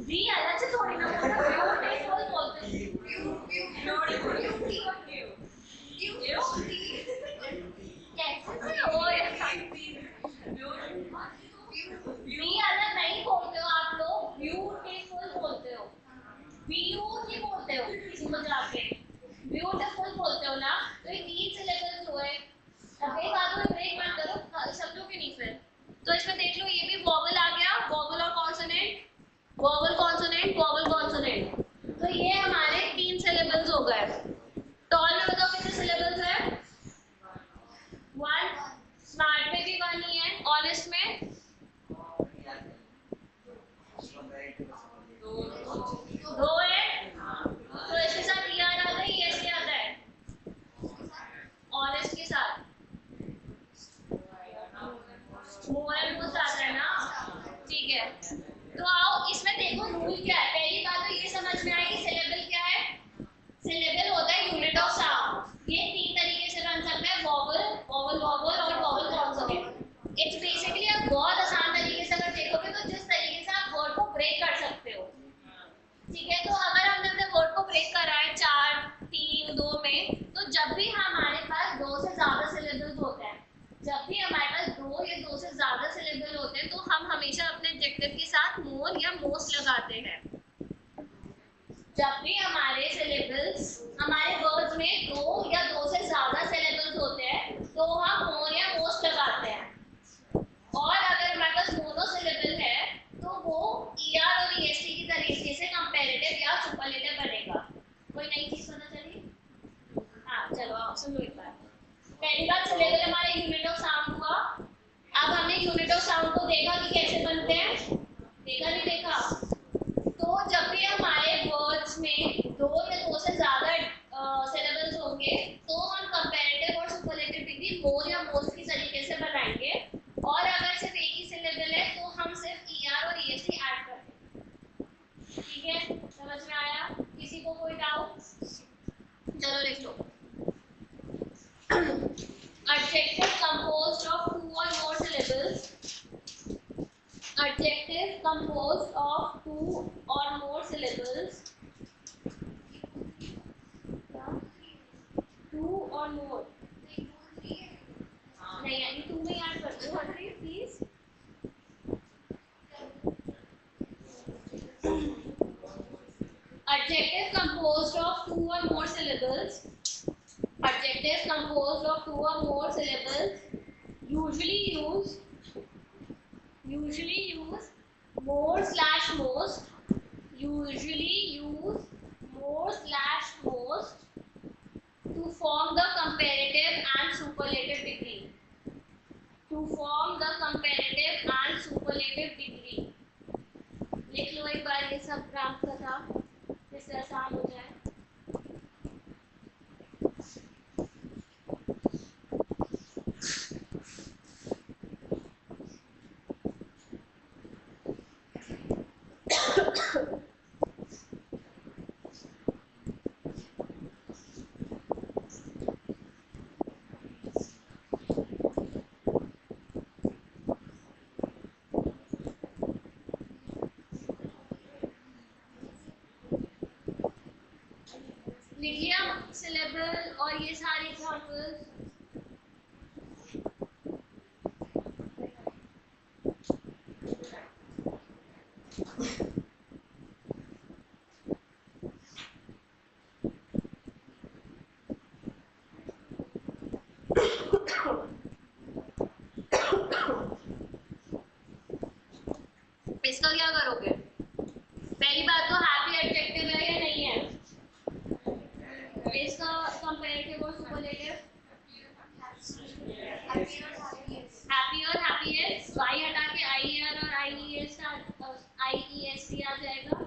जी अलग से थोड़ी ना बोलना, ब्यूटीफुल बोलते हैं। कैसे से हो यार? बी अलग नहीं बोलते हो आप लोग, ब्यूटीफुल बोलते हो। ब्यू नहीं बोलते हो किसी को जाके, ब्यूटीफुल बोलते हो ना। तो ये 3 सिलेबल्स हुए। अब एक बात में ब्रेक मत करो, शब्दों के नीचे इट्स बेसिकली आप बहुत आसान तरीके से अगर देखोगे तो जिस तरीके से आप वर्ड को ब्रेक कर सकते हो, ठीक है। तो अगर हमने अपने वर्ड को ब्रेक करा है 4, 3, 2 में, तो जब भी हमारे पास 2 से ज्यादा सिलेबल्स होते हैं, जब भी हमारे पास 2 या 2 से ज्यादा सिलेबल होते हैं, तो हम हमेशा अपने एडजेक्टिव के साथ मोर या मोस्ट लगाते हैं। जब भी हमारे सिलेबल्स, हमारे वर्ड्स में 2 या 2 से ज्यादा सिलेबल्स होते हैं, तो हम मोर या मोस्ट लगाते हैं। और अगर हमारे पास मोनोसिलेबल है, तो वो ER और EST की तरीके से कंपैरेटिव या सुपरलेटिव बनेगा। कोई नई चीज पता चली? हाँ चलो आप सुनो एक बार। पहली बात सिलेबल हमारे यूनिट ऑफ साउंड हुआ। अब हमने यूनिट ऑफ साउंड को देखा कि कैसे बनते हैं, देखा नहीं देखा? तो जब भी हमारे वर्ड्स में 2 या 2 से ज्यादा सिलेबल्स होंगे, तो हम कंपैरेटिव और सुपरलेटिव डिग्री मोर या मोस्ट की तरीके से बनाएंगे। और अगर सिर्फ एक ही सिलेबल है, तो हम सिर्फ ER और EST ऐड कर देंगे। ठीक है, समझ में आया? किसी को कोई डाउट? चलो लिख लो। Adjective composed of 2 or more syllables. Adjective composed of 2 or more syllables. 2 or more. नहीं यानी 2 में ऐड कर दो, please. Adjective composed of 2 or more syllables. Adjective composed of 2 or more syllables usually use more/most. Usually use more/most to form the comparative and superlative degree. To form the comparative and superlative degree. लिख लो एक बार ये सब प्राप्त था, जिससे आसान हो जाए। लिखिए सिलेबल और ये सारे एग्जांपल्स। इसका क्या करोगे? पहली बात तो हैप्पी एडजेक्टिव है या नहीं है? इसका कंपैरेटिव और सुपरलेटिव हैप्पी और हैप्पीएस्ट, वाई हटा के IER और IEST आ जाएगा।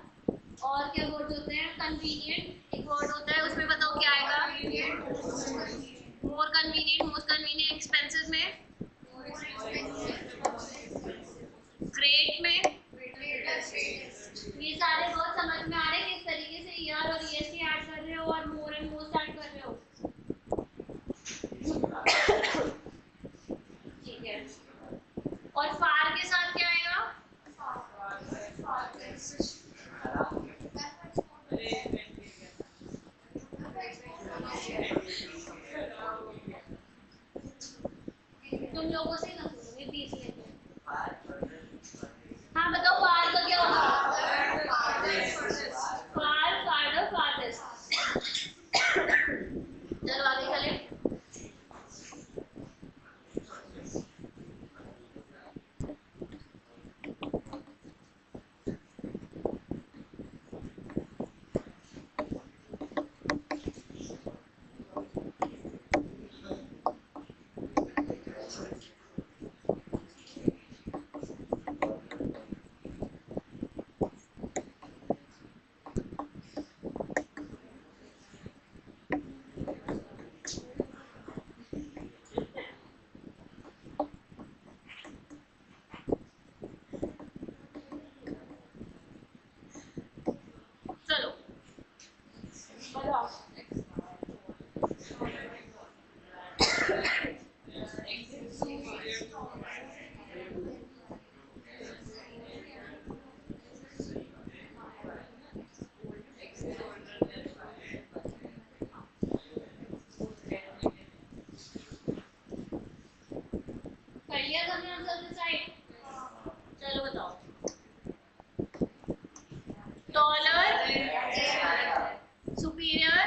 और क्या वर्ड होते हैं? कन्वीनियंट एक वर्ड होता है, उसमें बताओ क्या आएगा? More convenient, most convenient. Expensive में, ग्रेट में। ये सारे वर्ड समझ में आ रहे हैं किस तरीके से ER और EST ऐड कर रहे हो और मोर एंड मोस्ट ऐड कर रहे हो? ठीक है। और फार के साथ क्या आएगा? तुम लोगों से ना सुनो, ये बीच में। हाँ बताओ फार का क्या होगा? फार, फादर, फादर्स। चलो आगे चले। Answer this side? चलो बताओ. Taller, superior,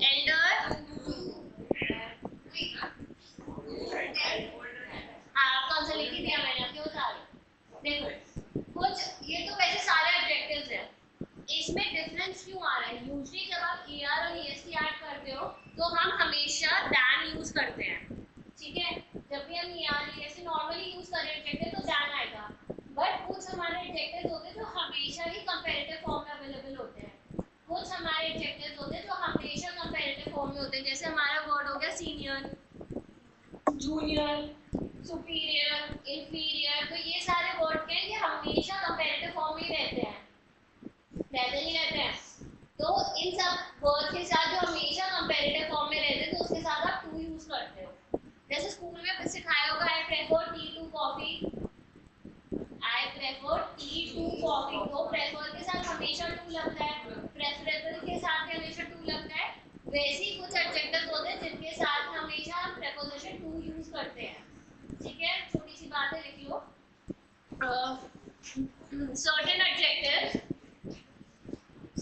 elder. आप कौन सा लिख दिया मैंने, क्यों बता रहे? देखो कुछ ये तो वैसे सारे एडजेक्टिव्स हैं, इसमें डिफरेंस क्यों आ रहा है? यूजुअली जब आप er और est ऐड करते हो तो हम हमेशा than यूज करते हैं, ठीक है? जब भी हम er est नॉर्मली यूज करें एडजेक्टिव तो than आएगा, बट कुछ हमारे एडजेक्टिव्स होते हैं जो हमेशा ही कंपैरेटिव फॉर्म में अवेलेबल होते हैं. कुछ हमारे एडजेक्टिव्स होते हैं जो हमेशा कंपैरेटिव फॉर्म में होते हैं, जैसे हमारा वर्ड हो गया सीनियर, जूनियर, सुपीरियर, इंफीरियर. तो ये सारे वर्ड के ये हमेशा कंपैरेटिव फॉर्म में ही रहते हैं, रहते नहीं रहते हैं. तो इन सब वर्ड के साथ जो हमेशा कंपैरेटिव फॉर्म में रहते हैं तो उसके साथ आप टू यूज करते हो. जैसे स्कूल में सिखाया होगा I prefer tea to coffee, I prefer tea to coffee. तो प्रेफर के साथ हमेशा टू लगता है, प्रेफरेबल के साथ भी हमेशा टू लगता है. वैसे ही कुछ एडजेक्टिव्स होते हैं जिनके साथ हमेशा हम प्रीपोजिशन टू यूज करते हैं, ठीक है? छोटी सी बात है, लिख लो.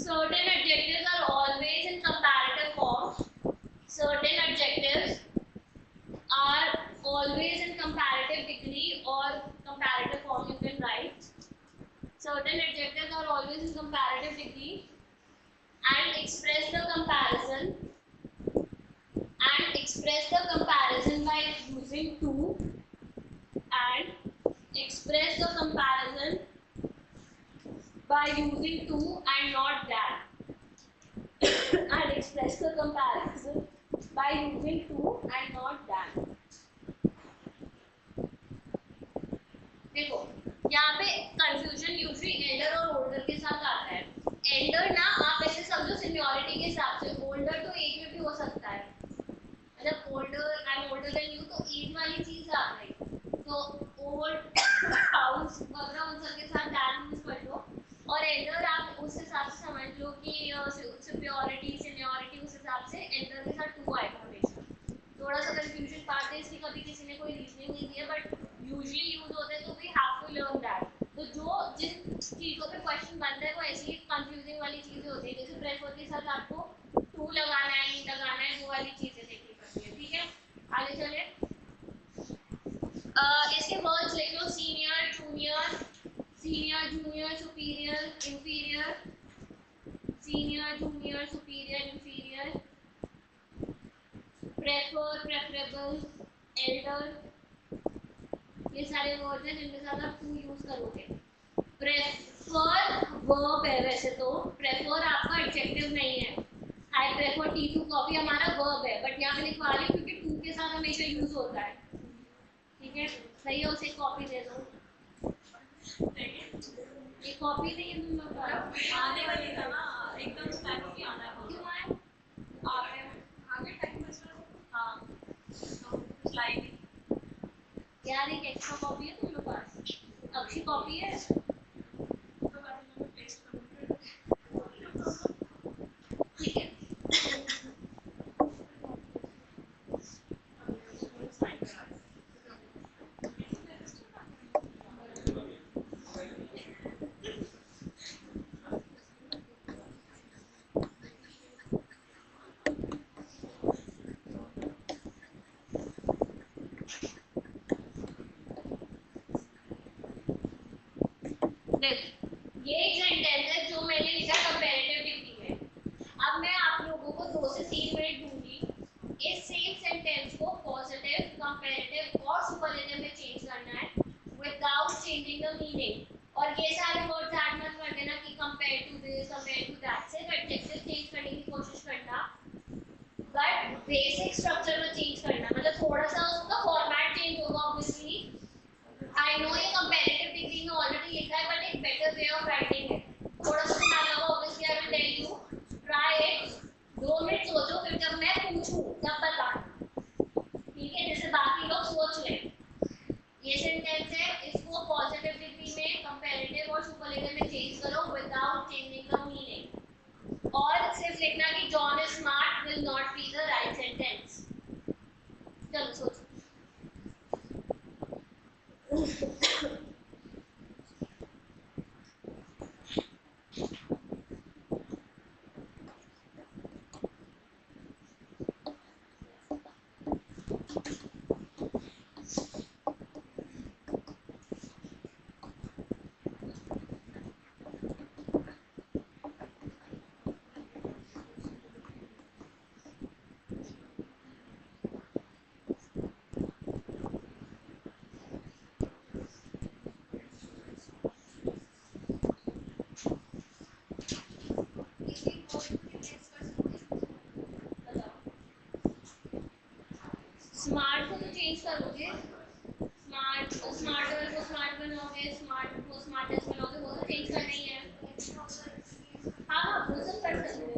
certain adjectives are always in comparative form. Certain adjectives are always in comparative degree or comparative form, you can write. Certain adjectives are always in comparative degree and express the comparison by using to, and express the comparison by using to and not that. And express the comparison by using to and not that. देखो यहाँ पे confusion usually Elder और older के साथ आता है. Elder ना आप ऐसे समझो सीनियरिटी के हिसाब से, ओल्डर तो एज में भी हो सकता है, मतलब older, I am older than you, तो एज वाली चीज आ गई. तो ओल्ड हाउस वगैरह उन सब के साथ दैट यूज कर लो. और एल्डर आप उस हिसाब से समझ लो कि सुपीरियरिटी सीनियरिटी, उस हिसाब से एल्डर के साथ टू आएगा हमेशा. थोड़ा सा कंफ्यूजन पार्ट है इसकी, कभी किसी ने कोई रीजनिंग नहीं दी है बट यूजुअली यूज होते हैं, तो we have to learn that. तो जो जिन चीज़ों पे क्वेश्चन बनता है वो ऐसी कंफ्यूजिंग वाली चीज़ें होती है, जैसे प्रेफर के साथ आपको टू लगाना है नहीं लगाना है, वो वाली चीज़ें देखनी पड़ती है, ठीक है? आगे चले. इसके वर्ड्स लिख लो. Senior, junior, senior, junior, superior, inferior, senior, junior, superior, inferior, prefer, preferable, elder. ये सारे वर्ड हैं जिनके साथ आप टू यूज करोगे. प्रेफर वर्ब है, वैसे तो प्रेफर आपका एडजेक्टिव नहीं है. I prefer tea to coffee हमारा वर्ब है, बट यहाँ पे लिखवा रही हूँ क्योंकि टू के साथ हमेशा यूज होता है, ठीक है? सही है, उसे कॉपी दे दो. ये कॉपी नहीं है, तुम लोग आने वाली था ना, एकदम टाइम पे आना है. क्यों आए? आगे टाइम बच रहा है. हाँ स्लाइड यार, एक एक्स्ट्रा कॉपी है तुम लोग पास? अच्छी कॉपी है तो बाद में मैं पेस्ट करूंगा, ठीक है? ये एक सेंटेंस है जो मैंने लिखा कंपैरेटिव डिग्री में. अब मैं आप लोगों को 2 से 3 मिनट दूंगी इस सेम सेंटेंस को पॉजिटिव, कंपैरेटिव और सुपरलेटिव में चेंज करना है विदाउट चेंजिंग द मीनिंग. और ये सारे वर्ड्स ऐड मत कर देना कि compare to this, compare to that. सिर्फ एडजेक्टिव चेंज करने की कोशिश करना, बट बेसिक स्ट्रक्चर में चेंज करना. मतलब थोड़ा सा उसका फॉर्मेट चेंज होगा ऑब्वियसली. आई नो ये कंपैरेटिव डिग्री में ऑलरेडी लिखा है, बट एक बेटर वे ऑफ राइटिंग है. थोड़ा सा ध्यान लगाओ. Obviously I will tell you, try it. 2 minute सोचो, फिर जब मैं पूछूं तब बताना, ठीक है? जैसे बाकी लोग सोच लें. ये सेंटेंस है, इसको पॉजिटिव डिग्री में, कंपैरेटिव और सुपरलेटिव में चेंज करो विदाउट चेंजिंग द मीनिंग. और सिर्फ लिखना कि John is smart will not be the right sentence. चलो सोचो. स्मार्ट को तो चेंज करोगे, स्मार्ट स्मार्टर को स्मार्ट बनाओगे, स्मार्ट को स्मार्टेस्ट बनाओगे, वो तो चेंज करना ही है। हाँ हाँ वो सब कर सकते हो।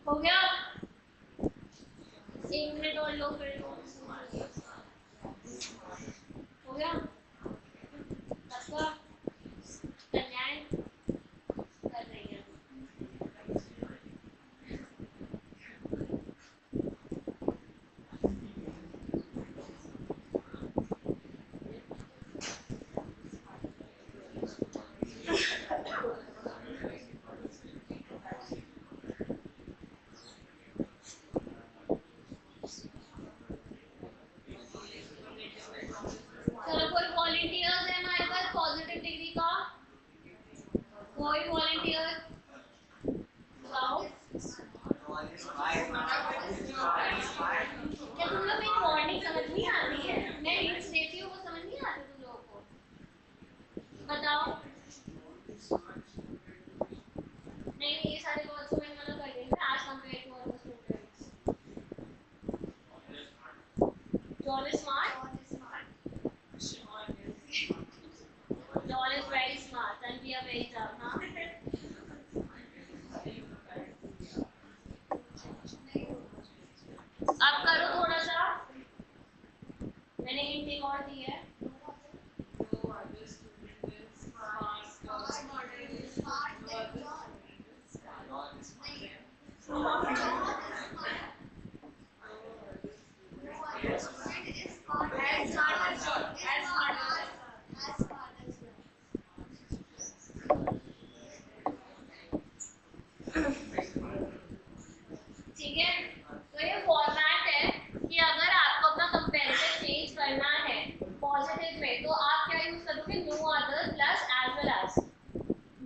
हो गया, 1 मिनट और लो फिर हो गया। आपका कन्याएं कर रही है। चलो कोई वॉलंटियर्स है हमारे पास पॉजिटिव डिग्री का, कोई वॉलंटियर बताओ। क्या तुम लोग मेरी वार्निंग समझ नहीं आती है? मैं हिंट्स देती हूँ वो समझ नहीं आती तुम लोगों को? बताओ। नहीं ये सारे वर्ड्स को मैं मना कर देंगे आज compare to other students. John is smart, John is very smart and we are very tough. हाँ अब करो थोड़ा सा, मैंने हिंट एक और दी है। ठीक है, तो ये फॉर्मेट है कि अगर आपको अपना कंपैरेटिव चेंज करना है पॉजिटिव में तो आप क्या यूज करोगे, no other plus as well as,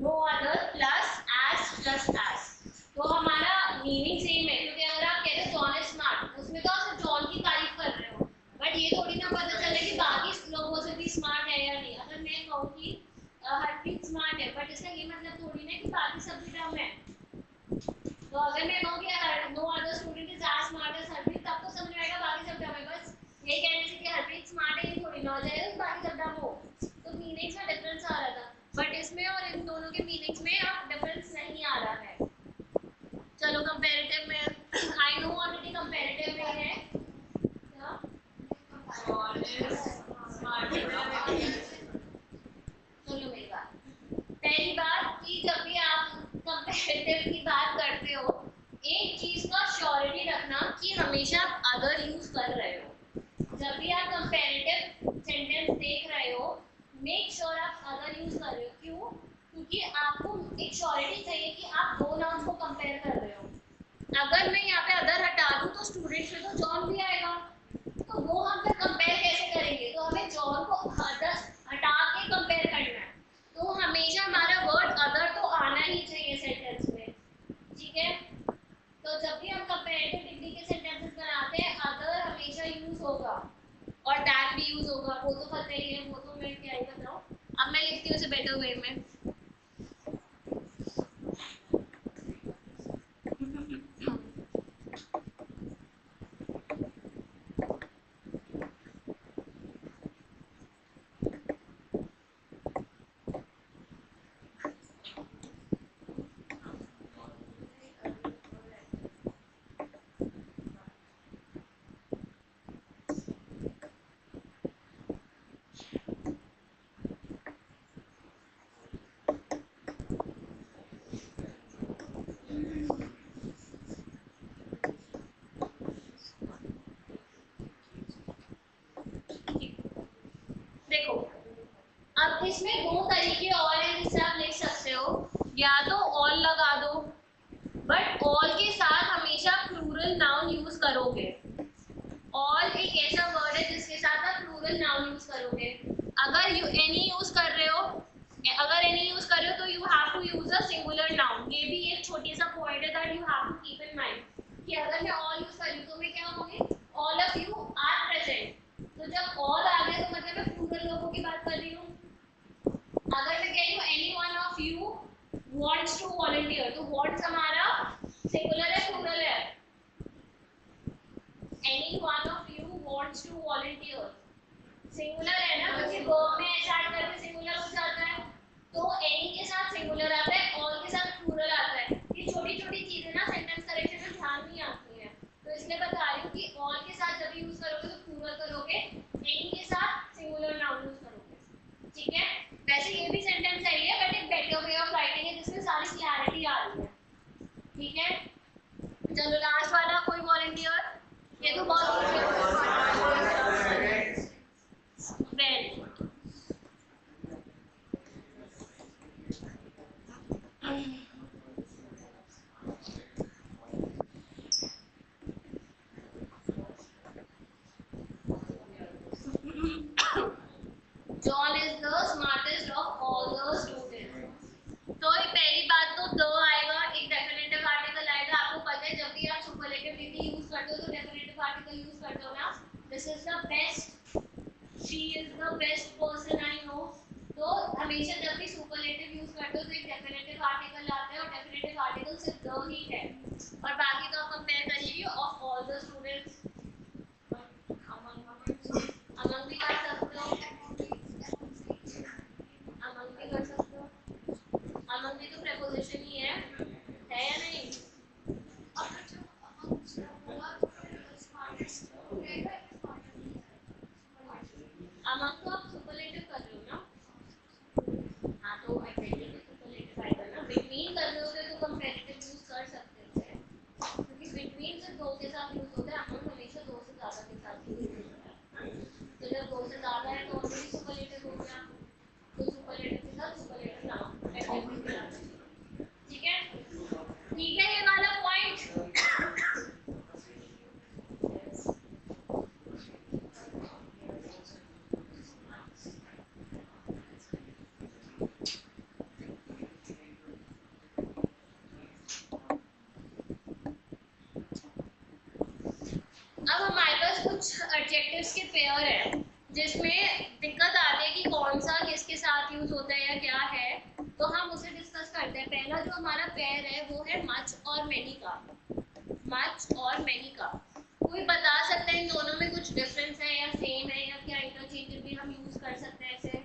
no other plus as plus as. तो हमारा मीनिंग सेम है क्योंकि अगर आप कहते हो जॉन इज स्मार्ट उसमें तो आप सिर्फ जॉन की तारीफ कर रहे हो, बट ये थोड़ी ना पता चले कि बाकी लोगों से भी स्मार्ट है या नहीं। अगर मैं कहूँ कि हरप्रीत स्मार्ट है बट इसका ये मतलब थोड़ी ना कि बाकी सब भी डम है। तो अगर मैं कहूँ कि no other student is as smart as Harpreet तब तो समझ में आएगा बाकी सब डम है। बस ये कहने से कि हरप्रीत स्मार्ट है ये थोड़ी ना हो जाएगा कि बाकी सब डम हो। तो मीनिंग्स में डिफरेंस आ रहा था, बट इसमें और इन दोनों के मीनिंग्स में अब डिफरेंस नहीं आ रहा है। चलो कंपैरेटिव में आई नो ऑलरेडी कंपैरेटिव में है क्या? सुनो मेरी बात, पहली बात कि जब भी आप कंपैरेटिव की बात करते हो एक चीज का श्योरिटी रखना कि हमेशा आप अगर यूज कर रहे हो। जब भी आप कंपैरेटिव सेंटेंस देख रहे हो मेक श्योर आप अगर यूज कर रहे हो। क्यों? क्योंकि आपको एक श्योरिटी ही चाहिए सेंटेंस में, ठीक है। तो जब भी हम कंपैरेटिव डिग्री के सेंटेंसेस बनाते हैं अदर हमेशा यूज होगा और दैट भी यूज होगा, वो तो पता ही है, वो तो मैं क्या ही बताऊं। अब मैं लिखती हूँ उसे बेटर वे में। देखो अब इसमें दो तरीके और हैं जिससे आप लिख सकते हो, या तो ऑल लगा दो, बट ऑल के साथ हमेशा प्लूरल नाउन यूज करोगे। ऑल एक ऐसा वर्ड है जिसके साथ आप प्लूरल नाउन यूज करोगे। अगर यू एनी यूज कर रहे हो, अगर एनी यूज कर रहे हो तो you have to use a singular noun. ये भी एक छोटी सा पॉइंट है that you have to keep in mind कि अगर मैं ऑल यूज कर रही हूं तो मैं क्या होंगे, all of you are present. तो जब ऑल आ गया तो मतलब मैं प्लूरल लोगों की बात कर रही हूँ। अगर मैं कह रही हूँ any one of you wants to volunteer, तो wants हमारा सिंगुलर है प्लूरल है? any one of you wants to volunteer singular है ना, क्योंकि वर्ब में ऐसा ऐड करके सिंगुलर हो जाता है। तो any के साथ सिंगुलर आता है, all के साथ प्लूरल आता है। ये छोटी छोटी चीजें ना सेंटेंस करेक्शन में ध्यान नहीं आती हैं, तो इसलिए बता रही हूँ कि all के साथ जब यूज करोगे तो प्लूरल करोगे, any के साथ सिंगुलर नाउन यूज करोगे, ठीक है। वैसे ये भी सेंटेंस सही है बट एक बेटर वे ऑफ राइटिंग है जिसमें सारी क्लैरिटी आ रही है, ठीक है। चलो लास्ट वाला कोई वॉलंटियर, ये तो बहुत very good. John is the smartest of all the students. तो पहली बात तो द आएगा, एक डेफिनेटिव आर्टिकल आएगा। आपको पता है जब भी आप सुपरलेटिव डिग्री यूज करते हो तो डेफिनेटिव आर्टिकल यूज करते हो ना, this is the best, she is the best person I know. तो हमेशा जब भी सुपरलेटिव यूज करते हो तो एक डेफिनेटिव आर्टिकल आता है और डेफिनेटिव आर्टिकल सिर्फ द ही है, और बाकी तो आप कंपेयर कर लीजिए of all the students. Among भी कर सकते हो, अमंग भी कर सकते हो, अमंग भी तो प्रेपोजिशन ही है या नहीं? अमंग तो आप सुपरलेटिव कर रहे हो ना, हाँ तो एडजेक्टिव सुपरलेटिव आएगा ना। बिटवीन कर रहे होते तो कंपैरेटिव यूज कर सकते थे, क्योंकि बिटवीन सिर्फ दो के साथ यूज होता है, अमंग हमेशा दो से ज्यादा के साथ यूज होता है। तो जब दो से ज्यादा है तो ऑलरेडी सुपरलेटिव हो गया, तो सुपरलेटिव के साथ सुपरलेटिव नाउन एडजेक्टिव के साथ, ठीक है। ठीक है ये वाला पॉइंट। अब हमारे पास कुछ एडजेक्टिव्स के पेयर है जिसमें दिक्कत आती है कि कौन सा किसके साथ यूज होता है या क्या है, तो हम उसे डिस्कस करते हैं। पहला जो हमारा पेयर है वो है मच और मैनी का। मच और मैनी का कोई बता सकता है इन दोनों में कुछ डिफरेंस है या सेम है या क्या इंटरचेंजेबली हम यूज कर सकते हैं ऐसे?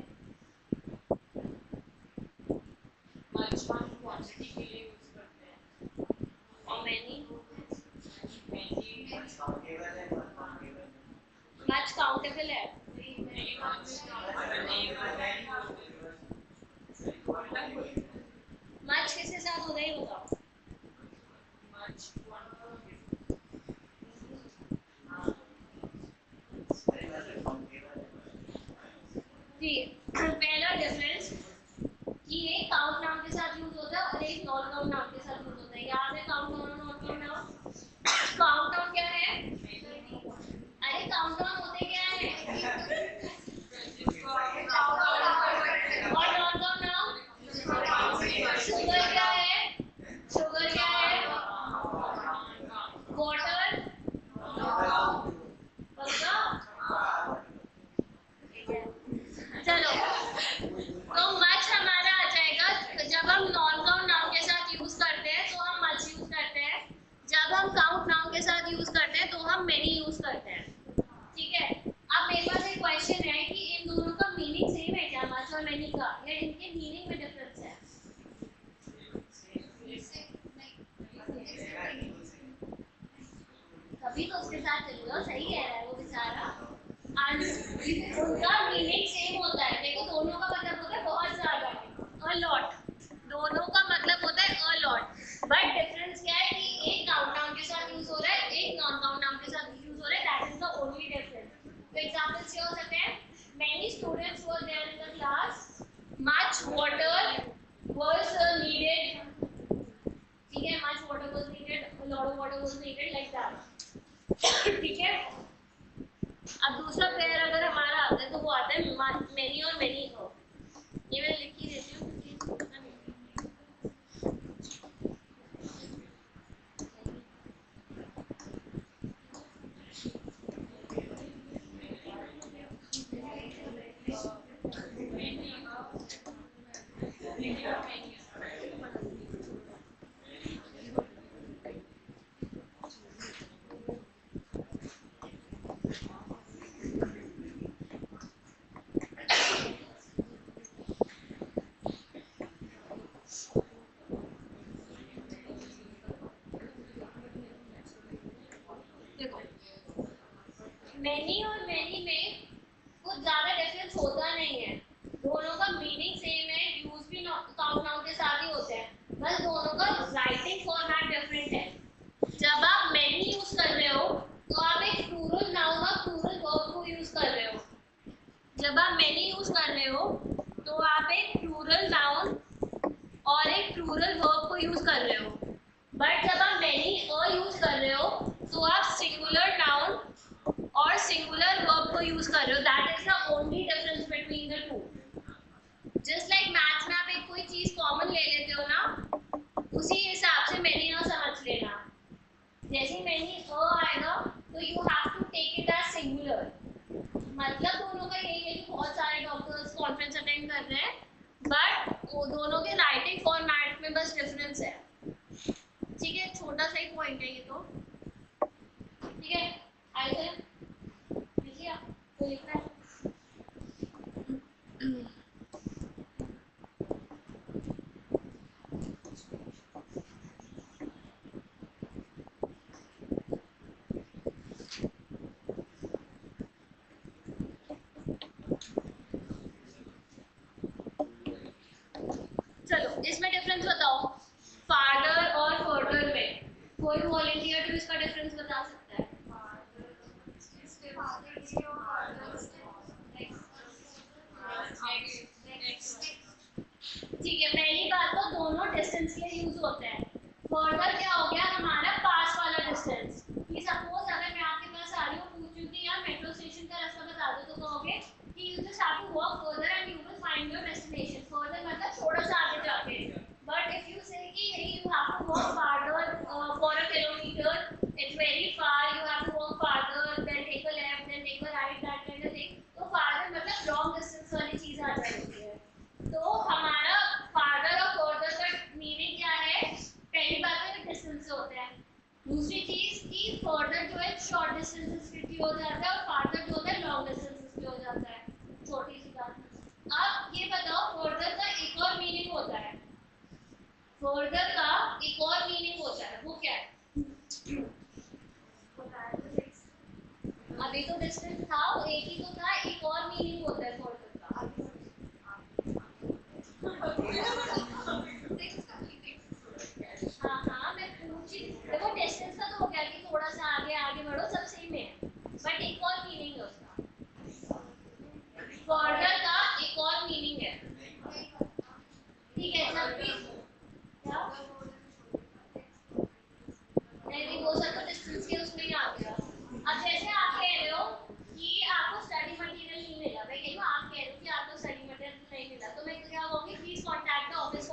मच हम क्वांटिटी के लिए यूज करते हैं और मैनी मच काउंटेबल है, मच किसके साथ होता ही होगा? जी पहला डिफरेंस कि एक काउंट नाउन के साथ यूज होता है और एक नॉन काउंट नाउन के साथ यूज होता है। याद है काउंट नाउन और non count noun? Count noun क्या है? अरे काउंट नाउन होते क्या है? और नॉन काउंट नाउन सिंगल क्या है? भी तो उसके साथ चलूंगा, सही कह रहा है वो बेचारा। उनका मीनिंग सेम होता है, देखो दोनों का मतलब होता है बहुत ज्यादा, अ लॉट, दोनों का मतलब होता है अ लॉट, बट डिफरेंस क्या है कि एक काउंट नाउन के साथ यूज हो रहा है, एक नॉन काउंट नाउन के साथ यूज हो रहा है, that is the only difference. तो एग्जांपल्स क्या हो सकते हैं, many students were there in the class, much water was needed, ठीक है, much water was needed, a lot of water was needed, like that, ठीक है। अब दूसरा पेयर अगर हमारा आता है तो वो आता है many और many हो, ये मैं लिख ही देती हूँ क्योंकि मैनी और मैनी में कुछ ज्यादा डिफरेंस होता नहीं है, दोनों का मीनिंग सेम है, यूज भी काउंट नाउन के साथ ही होते हैं, बस दोनों का राइटिंग फॉर्मेट डिफरेंट है। जब आप मैनी यूज कर रहे हो तो आप एक प्लूरल नाउन और प्लूरल वर्ब को यूज कर रहे हो, जब आप मैनी यूज कर रहे हो तो आप एक प्लूरल नाउन और एक प्लूरल वर्ब को यूज कर रहे हो, बट जब आप मैनी अ यूज कर रहे हो तो आप सिंगुलर नाउन और सिंगुलर वर्ब को यूज कर रहे हो, that is the only difference between the two. Just like maths में आप एक कोई चीज कॉमन ले लेते हो ना, उसी हिसाब से मैनी ना समझ लेना, जैसे मैनी अ आएगा तो you have to take it as singular, मतलब दोनों का यही है कि बहुत सारे डॉक्टर्स कॉन्फ्रेंस अटेंड कर रहे हैं, बट वो दोनों के राइटिंग फॉर्मेट में बस डिफरेंस है, ठीक है, छोटा सा ही पॉइंट है ये तो, ठीक है। आइए लिखिए, आपको लिखना है। चलो इसमें डिफरेंस बताओ, फादर और फर्दर में, कोई वॉलंटियर तो इसका डिफरेंस बता सकता है। ठीक है, पहली बात तो दोनों डिस्टेंस के लिए यूज होते हैं, फर्दर क्या हो गया हमारा पास वाला डिस्टेंस, कि सपोज अगर मैं आपके पास आ रही हूँ, पूछ रही हूँ कि यार मेट्रो स्टेशन का रास्ता बता दो, तो कहोगे कि you just have to walk further and you will find your destination, further मतलब थोड़ा सा आगे जाके, बट इफ यू से कि you have to walk farther for a kilometre, it's very far, you have to walk farther, then take a left, then take a right, that kind of thing, तो farther मतलब long distance वाली चीज आ जाती है। तो हमारा farther और further का मीनिंग क्या है, पहली बात तो डिस्टेंस होते हैं, दूसरी चीज कि फर्दर जो है शॉर्ट डिस्टेंसेस के हो जाता है और फार्दर जो होता है लॉन्ग डिस्टेंसेस के हो जाता है, छोटी सी बात। अब ये बताओ फर्दर का एक और मीनिंग होता है, फर्दर का एक और मीनिंग होता है, वो क्या है, अभी तो डिस्टेंस था, वो एक ही तो था, एक और मीनिंग होता है फर्दर का। हाँ हाँ मैं पूछी, देखो डिस्टेंस का तो हो गया कि थोड़ा सा आगे आगे बढ़ो, सब सेम है, बट एक और मीनिंग है उसका, फर्दर का एक और मीनिंग है, ठीक है, जब भी क्या नहीं वो सब तो डिस्टेंस के उसमें ही आ गया। अब जैसे आप कह रहे हो कि आपको स्टडी मटेरियल नहीं मिला, मैं कह रही हूँ आप कह रहे हो कि आपको स्टडी मटेरियल नहीं मिला, तो मैं क्या कहूँगी प्लीज कॉन्टैक्ट द ऑफिस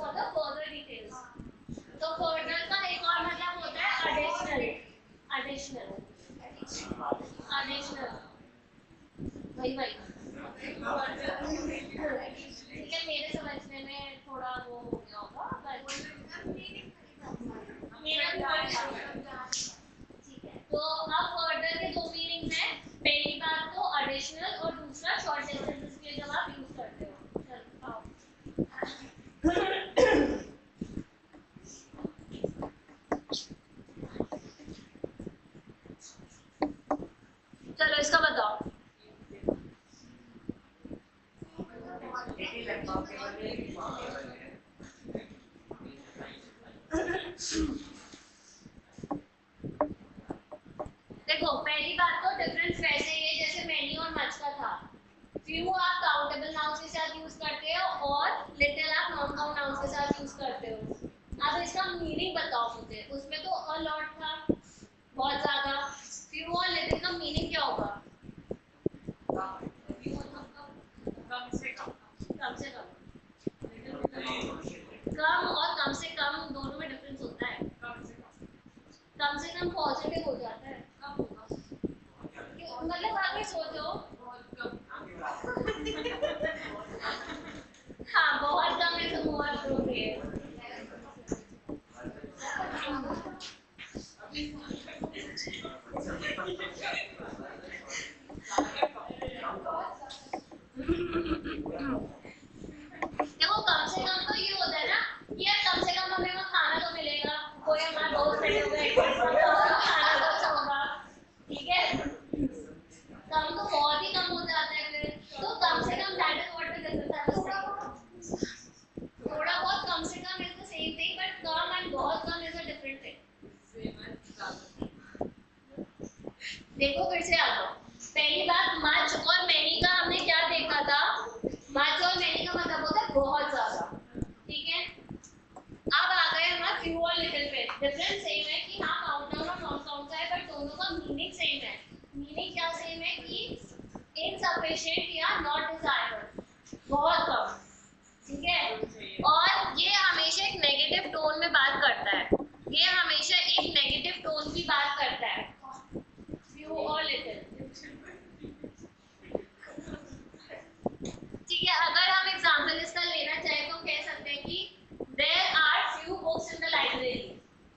देखो पहली बात तो डिफरेंस वैसे ही है जैसे मेनी और मच का था। फ्यू आप काउंटेबल नाउन्स के साथ यूज करते हो और लिटिल आप नॉन काउंट नाउन्स के साथ यूज करते हो। अब इसका मीनिंग बताओ मुझे, उसमें तो अ लॉट था, बहुत ज्यादा। फ्यू और लिटिल का मीनिंग क्या होगा? कम से कम। कम से कम। कम और कम से कम दोनों में डिफरेंस होता है। कम से कम पॉजिटिव हो जाता है। मतलब आप ही सोचो, हाँ बहुत कम है तो बहुत प्रूफ है। देखो कम से कम तो ये होता है ना कि यार कम से कम हमें वहाँ खाना तो मिलेगा, कोई हमारा दोस्त बैठे हुए खाना तो अच्छा होगा, ठीक है। कम तो बहुत ही कम हो जाता है फिर, तो कम से कम that is what we difference. थोड़ा बहुत कम से कम is the same thing, but कम एंड बहुत कम इज अ डिफरेंट थिंग। देखो फिर से आ जाओ। पहली बात मच और मैनी का हमने क्या देखा था? मच और मैनी का मतलब होता है बहुत ज्यादा, ठीक है। अब आ गए हमारा फ्यू और लिटिल पे। डिफरेंस सेम है कि हाँ काउंट डाउन और नॉन काउंट का है, बट दोनों का मीनिंग सेम है। मीनिंग क्या सेम है कि इनसफिशिएंट या नॉट डिजायरेबल, बहुत कम, ठीक है। और ये हमेशा एक नेगेटिव टोन में बात करता है, ये हमेशा एक नेगेटिव टोन की बात करता है, फ्यू और लिटिल, ठीक है। अगर हम एग्जांपल इसका लेना चाहें तो कह सकते हैं कि there are few books in the library.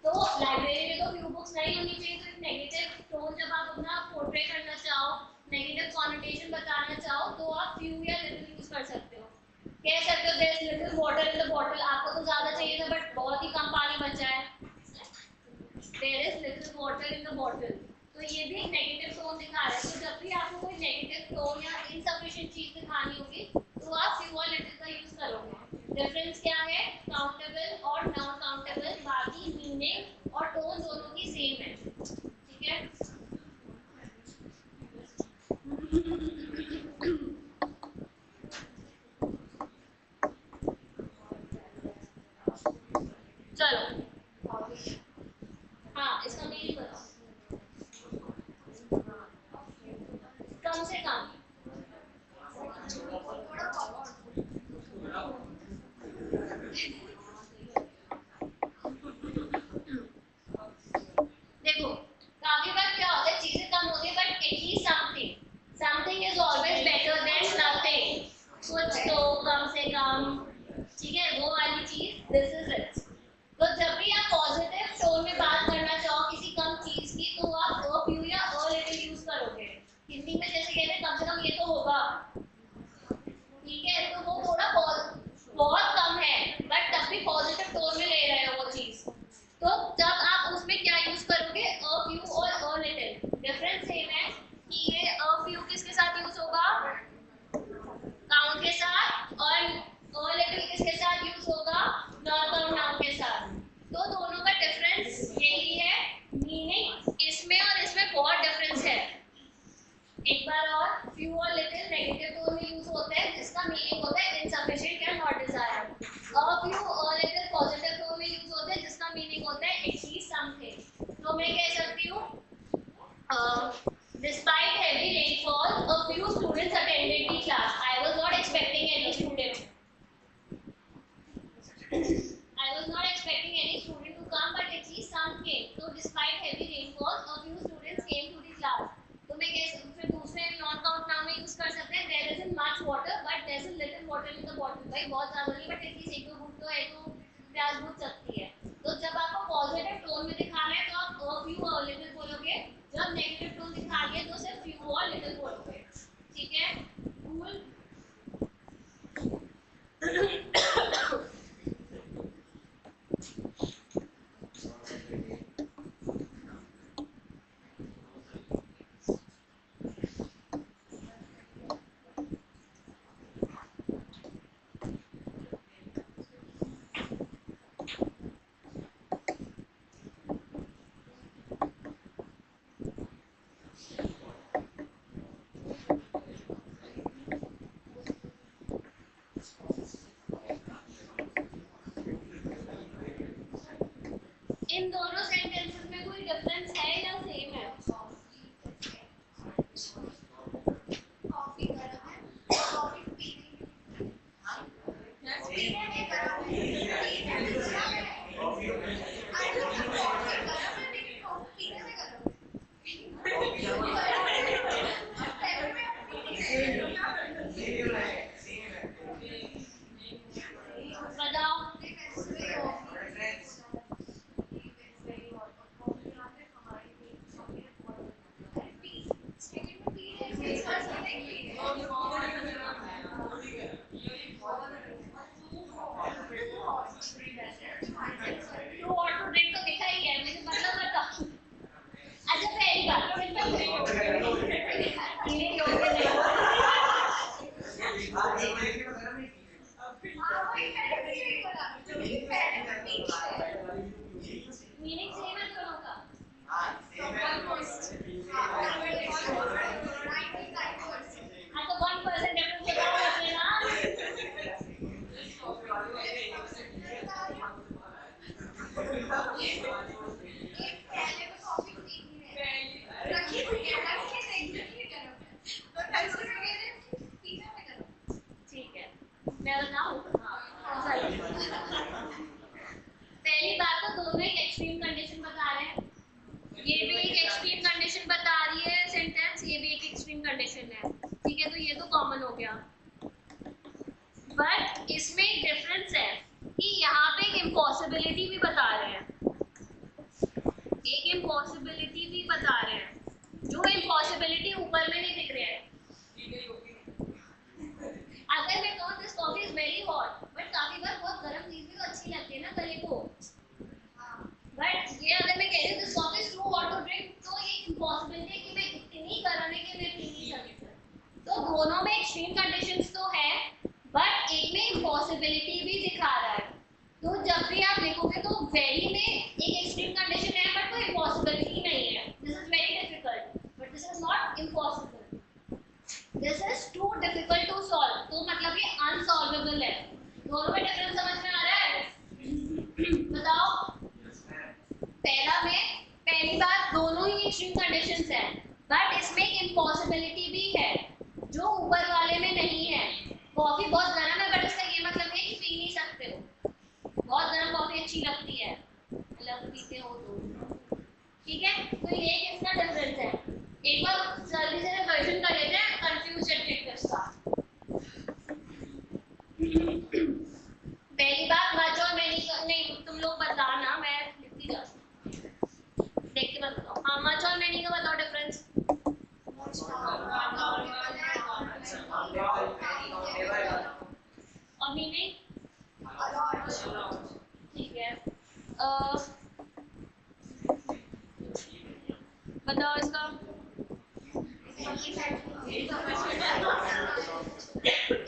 तो लाइब्रेरी में तो फ्यू बुक्स नहीं होनी चाहिए, तो एक नेगेटिव टोन जब आप अपना पोर्ट्रे करना चाहो, नेगेटिव कॉनोटेशन बताना चाहो, तो आप फ्यू या लिटिल यूज कर सकते हो। कह सकते हो there is little water in the bottle, आपको तो ज्यादा चाहिए था बट बहुत ही कम पानी बचा है, there is little water in the bottle. तो ये भी एक नेगेटिव टोन दिखा रहा है। तो जब भी आपको कोई नेगेटिव टोन या इनसफिशिएंट चीज दिखानी होगी तो आप फ्यू और लिटिल का यूज करोगे। डिफरेंस क्या है? काउंटेबल और नॉन काउंटेबल, बाकी मीनिंग और टोन दोनों की सेम है, ठीक है। चलो हाँ इसका मीनिंग बताओ। कम से कम, देखो काफी बार क्या होता है चीजें कम होती है but at least something, something is always better than nothing. कुछ तो कम से कम, ठीक है, वो वाली चीज, दिस इज इट। तो जब भी आप पॉजिटिव टोन में बात करना चाहो किसी कम चीज की तो आप अ फ्यू या अ लिटिल यूज करोगे। हिंदी में जैसे कहते हैं कम से कम ये तो होगा, ठीक है, तो वो थोड़ा बहुत कम है बट तब भी पॉजिटिव टोन में ले रहे हो वो चीज। तो जब आप उसमें क्या यूज करोगे? अ फ्यू और अ लिटिल। डिफरेंस सेम है कि ये अ फ्यू किसके साथ यूज होगा? काउंट के साथ, और अ लिटिल किसके साथ यूज होगा? नॉन काउंट नाउन के साथ। तो दोनों का डिफरेंस यही है, मीनिंग इसमें और इसमें बहुत डिफरेंस है। एक बार और, फ्यू और लिटिल नेगेटिव टोन में यूज होते हैं जिसका मीनिंग होता है इनसफिशिएंट या नॉट डिजायर्ड। अ फ्यू और लिटिल पॉजिटिव टोन में यूज होते हैं जिसका मीनिंग होता है एटलीस्ट समथिंग। तो मैं कह सकती हूँ despite heavy rainfall a few students attended the class. I was not expecting any student, I was not expecting any student to come, but at least some came. So despite heavy rainfall, a few students came to the class. तो मैं कैसे फिर दूसरे non count noun में use कर सकते हैं, there isn't much water but there's a little water in the bottle। भाई बहुत ज्यादा नहीं बट एटलीस्ट एक दो बूंद तो है, तो प्यास बुझ सकती है। तो जब आपको पॉजिटिव टोन में दिखाना है तो आप अ फ्यू और लिटिल बोलोगे, जब नेगेटिव टोन दिखानी है तो सिर्फ फ्यू और लिटिल बोलोगे, ठीक है। कूल इन दोनों सेंटेंसेस में कोई डिफरेंस है या सेम है? कॉफी गरम है, कॉफी पीने में गरम है, पीने में गरम है। आई डोंट नो, कॉफी गरम है लेकिन कॉफी पीने में गरम है। बताओ। टू वाटर ड्रिंक तो देखा ही है, मुझे मतलब बताओ। अच्छा पहली बात सिंपल है, ये योग्य नहीं। मीनिंग सेम है दोनों का। तो 1% डिफरेंस बताओ मुझे ना। ठीक है, मैं बताऊं? पहली बात तो दोनों एक एक्सट्रीम कंडीशन बता रहे हैं। ये भी एक एक्सट्रीम कंडीशन बता रही है सेंटेंस, ये भी एक एक्सट्रीम कंडीशन है। ठीक है, तो ये तो कॉमन हो गया। बट इसमें एक डिफरेंस है कि यहाँ पे एक इम्पॉसिबिलिटी भी बता रहे हैं, एक इम्पॉसिबिलिटी भी बता रहे हैं, जो इम्पॉसिबिलिटी ऊपर में नहीं दिख रहा है। अगर मैं कहूँ this coffee is very hot, but काफी बार बहुत गर्म चीज भी तो अच्छी लगती है ना गले को। बट ये अगर मैं कह रही हूँ this coffee is too hot to drink, तो ये इम्पॉसिबिलिटी है कि मैं इतनी गर्म है कि मैं पी नहीं सकती। तो दोनों में एक्सट्रीम कंडीशंस तो है, बट एक में इम्पॉसिबिलिटी भी दिखा रहा है। तो जब भी आप लिखोगे तो वेरी में एक एक्सट्रीम कंडीशन है, बट कोई इम्पॉसिबिलिटी नहीं है। This is very difficult, but this is not impossible. This is too difficult to solve, तो मतलब ये अनसॉल्वेबल है। दोनों में डिफरेंस समझ में आ रहा है? बताओ। पहली बात दोनों ही एक्सट्रीम कंडीशंस हैं, बट इसमें एक इम्पॉसिबिलिटी भी है जो ऊपर वाले में नहीं है। कॉफी बहुत गर्म है, बट इसका ये मतलब नहीं कि पी नहीं सकते हो। बहुत गर्म कॉफी अच्छी लगती है, मतलब पीते हो तो। ठीक है, तो ये किसका डिफरेंस है? एक बार जल्दी से रिवीजन कर लेते हैं कंफ्यूजन टेक्निक्स का। पहली बात मच और मैनी नहीं, तुम लोग बताना, मैं लिखती जाऊँ, देख के बताओ। हाँ, मच और मैनी का बताओ डिफरेंस। और मीनिंग? ठीक है, बताओ इसका।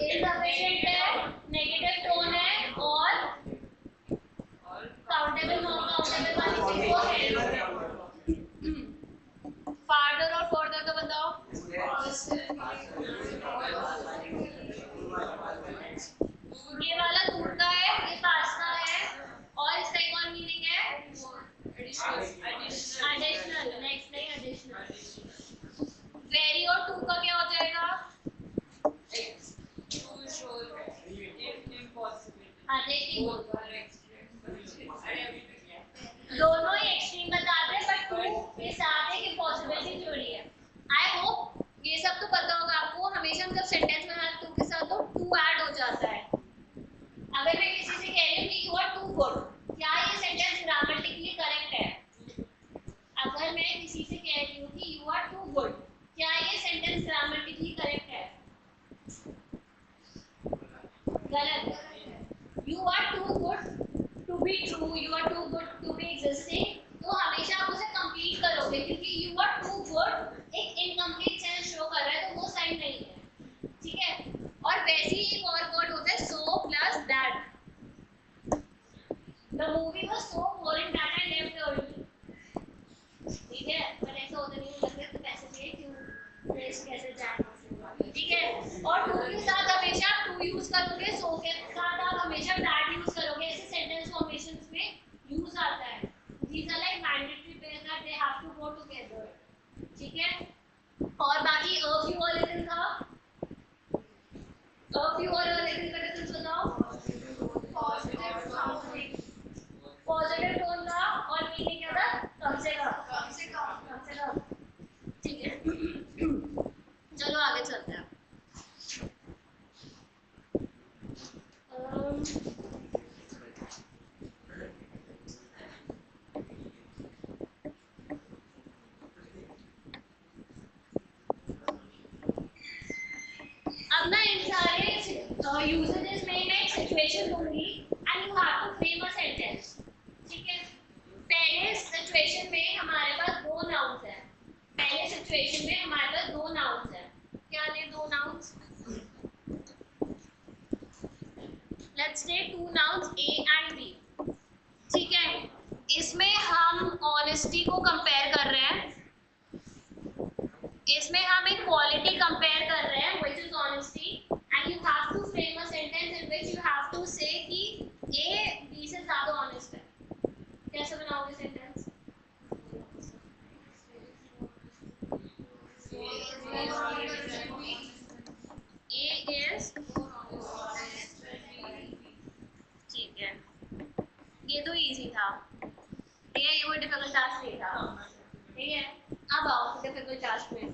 इनसफिशिएंट है, नेगेटिव टोन है, और काउंटेबल नॉन काउंटेबल वाली चीज को है। फार्दर और फर्दर का बताओ। ये वाला दूर का है, ये पास का है, और इसका एक और मीनिंग है एडिशनल। नेक्स्ट नहीं एडिशनल। वेरी और टू का क्या हो जाएगा? दोनों ही एक्सट्रीम बताते हैं, बट टू के साथ एक इम्पॉसिबिलिटी जुड़ी है। आई होप ये सब तो पता होगा आपको। हमेशा हम जब सेंटेंस बनाते टू के साथ तो टू ऐड हो जाता है। अगर मैं किसी से कह रही हूँ कि यू आर टू गुड, क्या ये सेंटेंस ग्रामेटिकली करेक्ट है? अगर मैं किसी से these are like mandatory pairs that they have to go together. ठीक है, और बाकी a few origins था, a few और origins का डिफरेंस बताओ. पॉजिटिव टोन था और मीनिंग क्या था, कम से कम. ठीक है, चलो आगे चलते हैं. अब ना इन सारे यूजेजेस में मैं एक सिचुएशन दूंगी and you have to frame a sentence. ठीक है, पहले सिचुएशन में हमारे पास दो नाउन्स हैं. पहले सिचुएशन में हमारे पास दो नाउन्स हैं. क्या है दो nouns? Let's take two nouns A and B. ठीक है, इसमें हम ऑनेस्टी को कंपेयर कर रहे हैं. इसमें हम एक क्वालिटी कंपेयर कर रहे हैं which is honesty and you have to frame a sentence in which you have to say कि A B से ज्यादा ऑनेस्ट है. कैसे बनाओगे सेंटेंस? A is ठीक है, ये तो इजी था. ठीक है, ये कोई डिफिकल्ट टास्क नहीं था. ठीक है, अब आओ डिफिकल्ट टास्क में.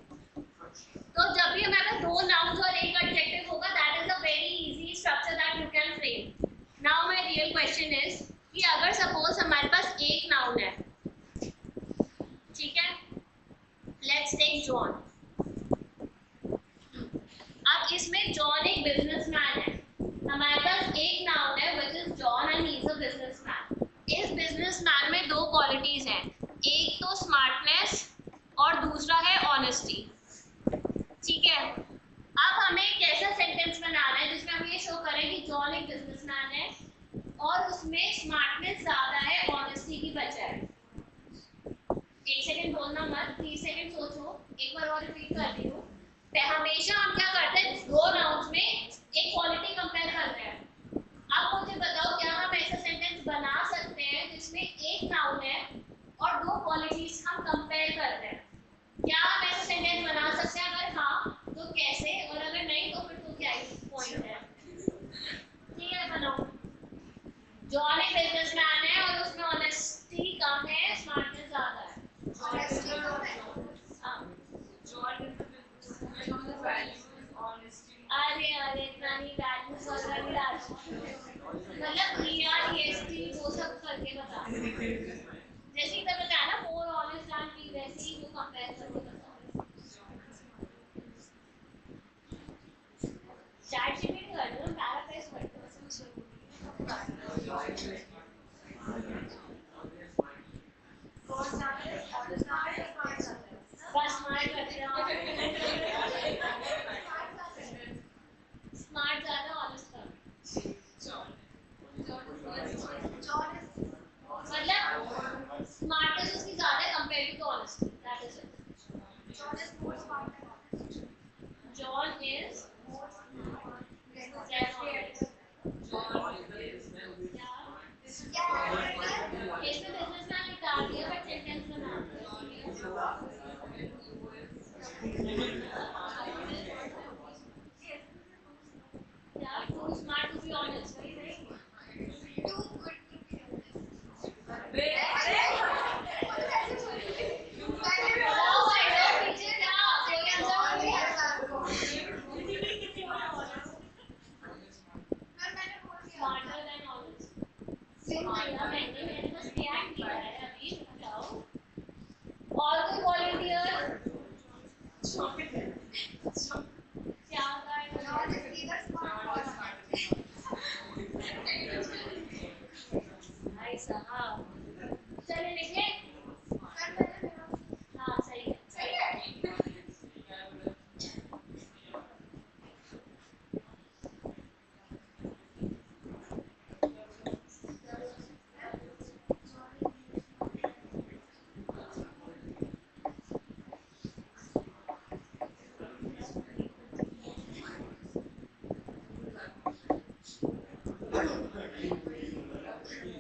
तो जब भी हमारे पास दो नाउन्स और एक एडजेक्टिव होगा, that is a very easy structure that you can frame. Now my real question is कि अगर सपोज हमारे पास एक नाउन है. ठीक है, लेट्स टेक जॉन. अब इसमें जॉन एक बिजनेसमैन है. हमारे पास एक नाउन है which is John and he is a businessman. इस बिजनेसमैन में दो क्वालिटीज हैं, एक तो स्मार्टनेस और दूसरा है ऑनेस्टी. ठीक है, अब हमें एक ऐसा सेंटेंस बनाना है जिसमें हम ये शो करें कि जॉन एक बिजनेसमैन है और उसमें स्मार्टनेस ज्यादा है, ऑनेस्टी की बजाय. एक सेकंड बोलना मत, 30 सेकंड सोचो. एक बार और रिपीट कर रही हूँ. हमेशा हम क्या करते हैं, दो नाउन्स में एक क्वालिटी कंपेयर कर रहे हैं. अब मुझे बताओ क्या हम ऐसा सेंटेंस बना सकते हैं जिसमें एक नाउन है और दो क्वालिटीज हम कंपेयर कर रहे हैं? क्या हम ऐसा सेंटेंस बना सकते हैं? अगर हाँ तो कैसे, और अगर नहीं तो फिर तो क्या पॉइंट है? ठीक है, बनाओ. जॉन एक बिजनेसमैन है और उसमें ऑनेस्टी कम है, स्मार्टनेस ज्यादा है. अरे अरे इतना नहीं, वैल्यूज वगैरह नहीं डाल, मतलब EREST वो सब करके बता. जैसे इधर बताया ना मोर ऑनेस्ट एंड बी, वैसे ही वो कंपेयर करके बता. चैट जीपीटी कर दो, पैराफ्रेज कर दो. बस स्मार्ट करते हैं. स्मार्ट ज्यादा, ऑनेस्ट कम. मतलब स्मार्टनेस उसकी ज्यादा है compare to honesty. That is it. John is इसमें बिजनेसमैन निकाल दिया बट सेंटेंस बना यार. Too smart to be honest. वही नहीं, टू गुड टू बी और कोई वॉलंटियर क्या भाई साहब. चलिए लिखिए. हाँ सही है, सही है.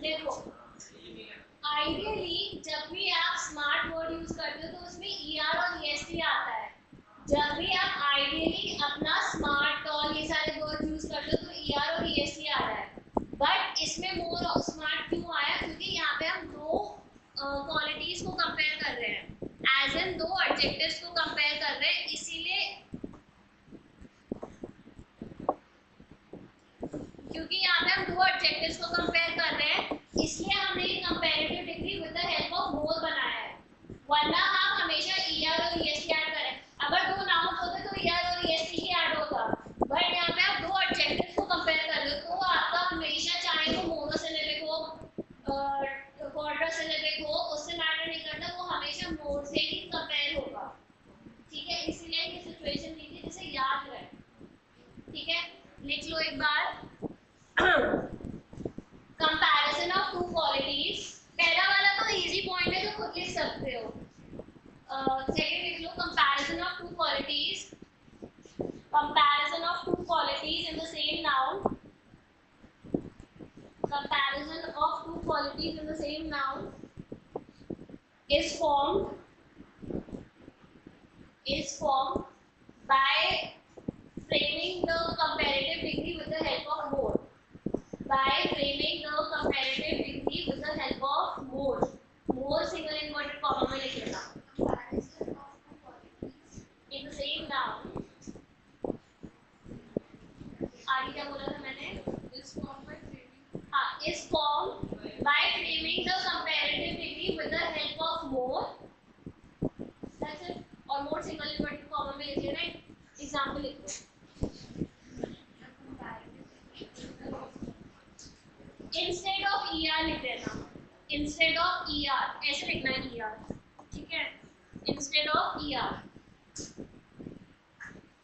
देखो, आइडियली जब भी आप आइडियली अपना स्मार्ट, टॉल ये सारे वर्ड यूज करते हो तो ईआर और ईएसटी आ रहा है, बट इसमें मोर स्मार्ट क्यों आया? क्योंकि यहाँ पे हम दो क्वालिटीज को कंपेयर कर रहे हैं, एज इन दो एडजेक्टिव्स को कंपेयर कर रहे हैं, इसीलिए क्योंकि यहाँ पे हम दो एडजेक्टिव्स को कंपेयर कर रहे हैं, इसलिए हमने ये comparative degree with the help of more बनाया है, वरना हम हमेशा ईआर और ईएसटी ऐड करें। अगर दो नाउन होते तो ईआर और ईएसटी ही ऐड होता, बट यहाँ पे आप दो एडजेक्टिव्स को कंपेयर कर रहे हो, तो आपका हमेशा चाहे वो मोनोसिलेबिक हो, क्वाड्रिसिलेबिक हो, उससे मैटर नहीं करता, वो हमेशा मोर से ही कंपेयर होगा। ठीक है, इसीलिए ये सिचुएशन ली थी जिसे याद रहे। ठीक है, लिख लो एक बार। कंपैरिजन ऑफ टू क्वालिटीज, पहला वाला तो इजी पॉइंट है तो खुद लिख सकते हो। सेकंड लिख लो, comparison of two qualities, comparison of two qualities in the same noun, comparison of two qualities in the same noun is formed by framing the comparative degree with the help of more, by framing the comparative degree with the help of more single inverted comma में लिख लेना, in the same noun, आगे क्या बोला था मैंने? Is formed by framing the comparative degree with the help of more. That's it. और more single inverted comma में लिख लेना, एग्जाम्पल लिख लो। Instead of ER लिख देना, instead of ER ऐसे लिखना है ER, ठीक है, instead of ER।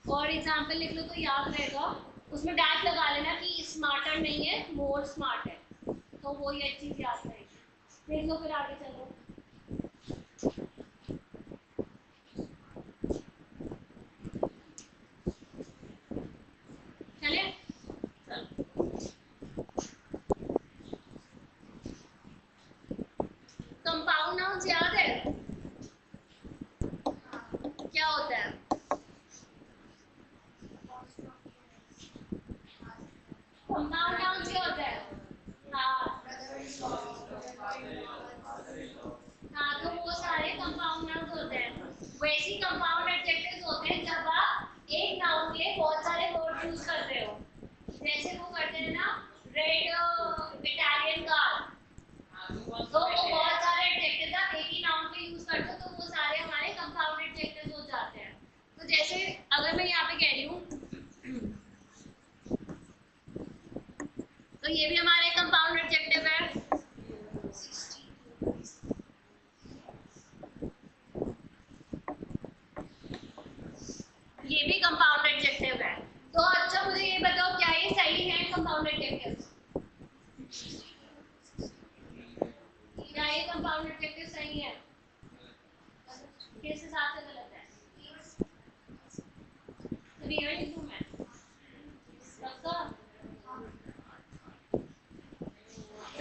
और एग्जाम्पल लिख लो तो याद रहेगा, उसमें डैश लगा लेना कि स्मार्टर नहीं है, मोर स्मार्ट है, तो वो ये चीज याद रहेगी। देख लो फिर आगे चलो। चले कंपाउंड नाउन्स याद है क्या होता है? कंपाउंड नाउन्स क्या होता है? हाँ, तो वो सारे कंपाउंड नाउन्स होते हैं। वैसे कंपाउंड एडजेक्टिव्स होते हैं जब आप एक नाउन के बहुत सारे वर्ड यूज करते हो, जैसे वो करते हैं ना, रेड इटालियन कार, तो वो बहुत सारे एडजेक्टिव्स आप एक ही नाउन पे यूज करते हो, तो वो सारे हमारे कंपाउंड एडजेक्टिव्स हो जाते हैं। तो जैसे अगर मैं यहाँ पे कह रही हूँ, तो ये भी हमारे कंपाउंड एडजेक्टिव है। ये भी कंपाउंड एडजेक्टिव है। तो अच्छा मुझे ये बताओ, क्या ये सही है कंपाउंड एडजेक्टिव? क्या ये कंपाउंड एडजेक्टिव सही है? किस हिसाब से गलत है? रियल लिख दूं मैं? पक्का?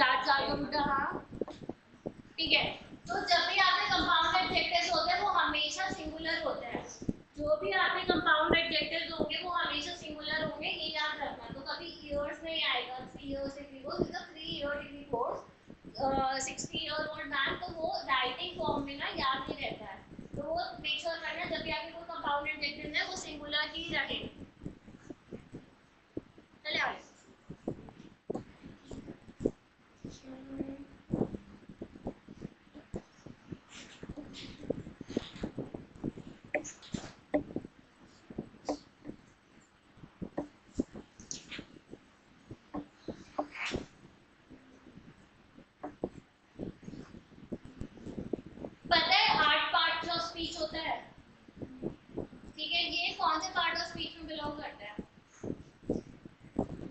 7 साल का बुढ़ा, हाँ ठीक है। तो जब भी आपके कंपाउंड एडजेक्टिव्स होते हैं वो हमेशा सिंगुलर होते हैं, जो भी आपके कंपाउंड एडजेक्टिव्स होंगे वो हमेशा सिंगुलर होंगे, ये याद रखना। तो कभी ईयर्स नहीं आएगा, 3 years degree course is a 3 year degree course, 60 year old man, तो वो राइटिंग फॉर्म में ना याद नहीं रहता है, तो वो मेक श्योर करना जब भी आपके कोई कंपाउंड एडजेक्टिव है वो सिंगुलर ही रहे। चले आगे। पता है 8 पार्ट्स ऑफ स्पीच होता है, ठीक है, ये कौन से पार्ट ऑफ स्पीच में बिलोंग करता है?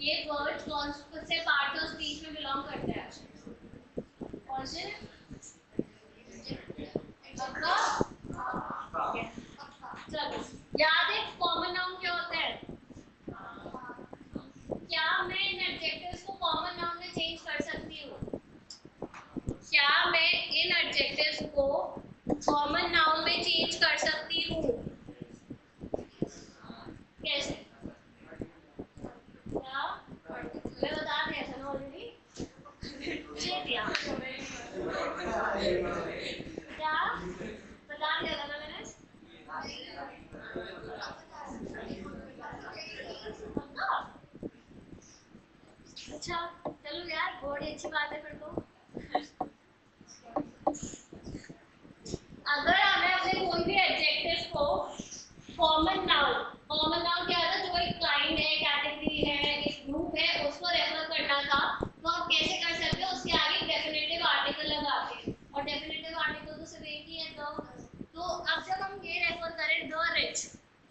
ये वर्ड्स कौन से पार्ट ऑफ स्पीच में बिलोंग करता है? कौन से? चलो याद है कॉमन नाउन क्या होता है? क्या मैं इन एडजेक्टिव्स को कॉमन नाउन में चेंज कर सकती हूँ? क्या मैं इन एडजेक्टिव्स को कॉमन नाउन में चेंज कर सकती हूँ? क्या बता दिया था ना मैंने? पक्का? अच्छा चलो यार, बहुत ही अच्छी बात है फिर तो। अगर हमें अपने कोई भी एडजेक्टिव को कॉमन नाउन क्या था, जो एक काइंड है, कैटेगरी है, एक ग्रुप है, उसको रेफर करना था, तो आप कैसे कर सकते हो? उसके आगे डेफिनेटिव आर्टिकल लगा के, और डेफिनेटिव आर्टिकल तो सिर्फ एक ही है द। तो अब जब हम ये रेफर करें द रिच,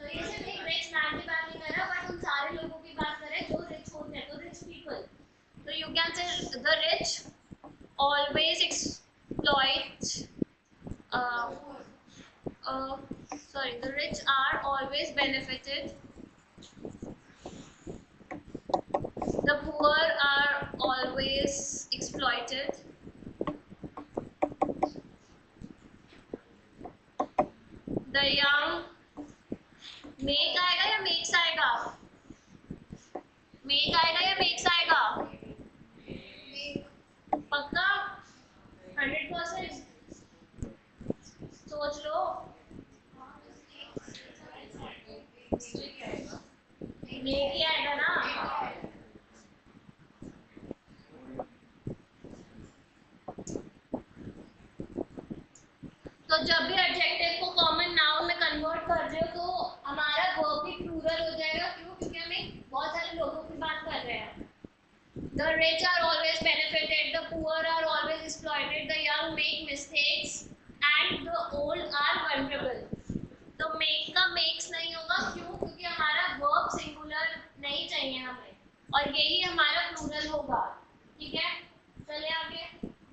तो ये सिर्फ एक रिच मैन की बात नहीं कर रहा, बट उन सारे लोगों की बात करें जो रिच होते हैं, तो रिच पीपल। तो you can say the rich always exploit sorry, the rich are always benefited, the poor are always exploited, the young, make आएगा या makes आएगा? make आएगा या makes आएगा? पक्का 100%? सोच लो। make ही आएगा ना? तो जब भी एडजेक्टिव को कॉमन नाउन में कन्वर्ट कर रहे हो, तो हमारा वर्ब भी प्लूरल हो जाएगा। क्यों? क्योंकि हमें बहुत सारे लोगों की बात कर रहे हैं। The rich are always benefited, the poor are always exploited, the young make mistakes and the old are vulnerable. तो make का makes नहीं होगा। क्यों? क्योंकि हमारा verb सिंगुलर नहीं चाहिए हमें, और यही हमारा प्लूरल होगा। ठीक है, चले आगे,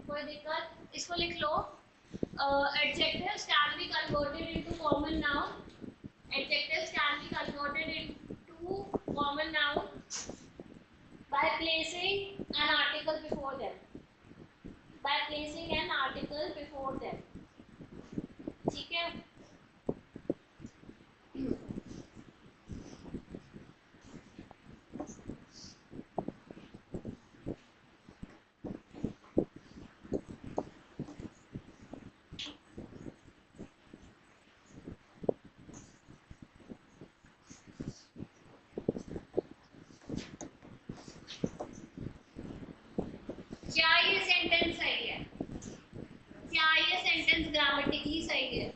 कोई दिक्कत? इसको लिख लो। Adjectives can be converted into common noun. Adjectives can be converted into common noun by placing an article before them. By placing an article before them. ठीक है? क्या ये सेंटेंस सही है? क्या ये सेंटेंस ग्रामेटिकली सही है?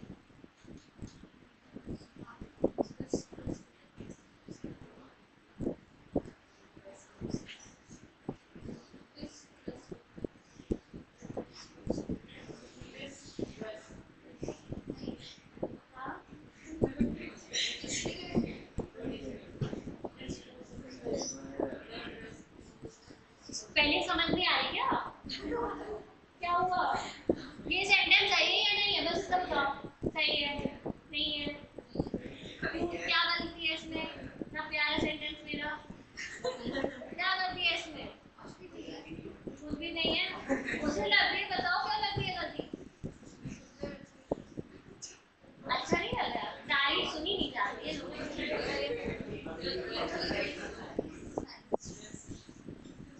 पहले समझ में आई क्या? क्या हुआ? ये सेंटेंस सही है या नहीं है? बस सब बताओ। सही है? नहीं है? क्या गलती है इसमें? ना प्यारा सेंटेंस मेरा, क्या गलती है इसमें? कुछ भी नहीं है। उसे लग रही है, बताओ क्या लग रही है गलती? अच्छा नहीं लग रहा? तारीफ सुनी नहीं जा रही है।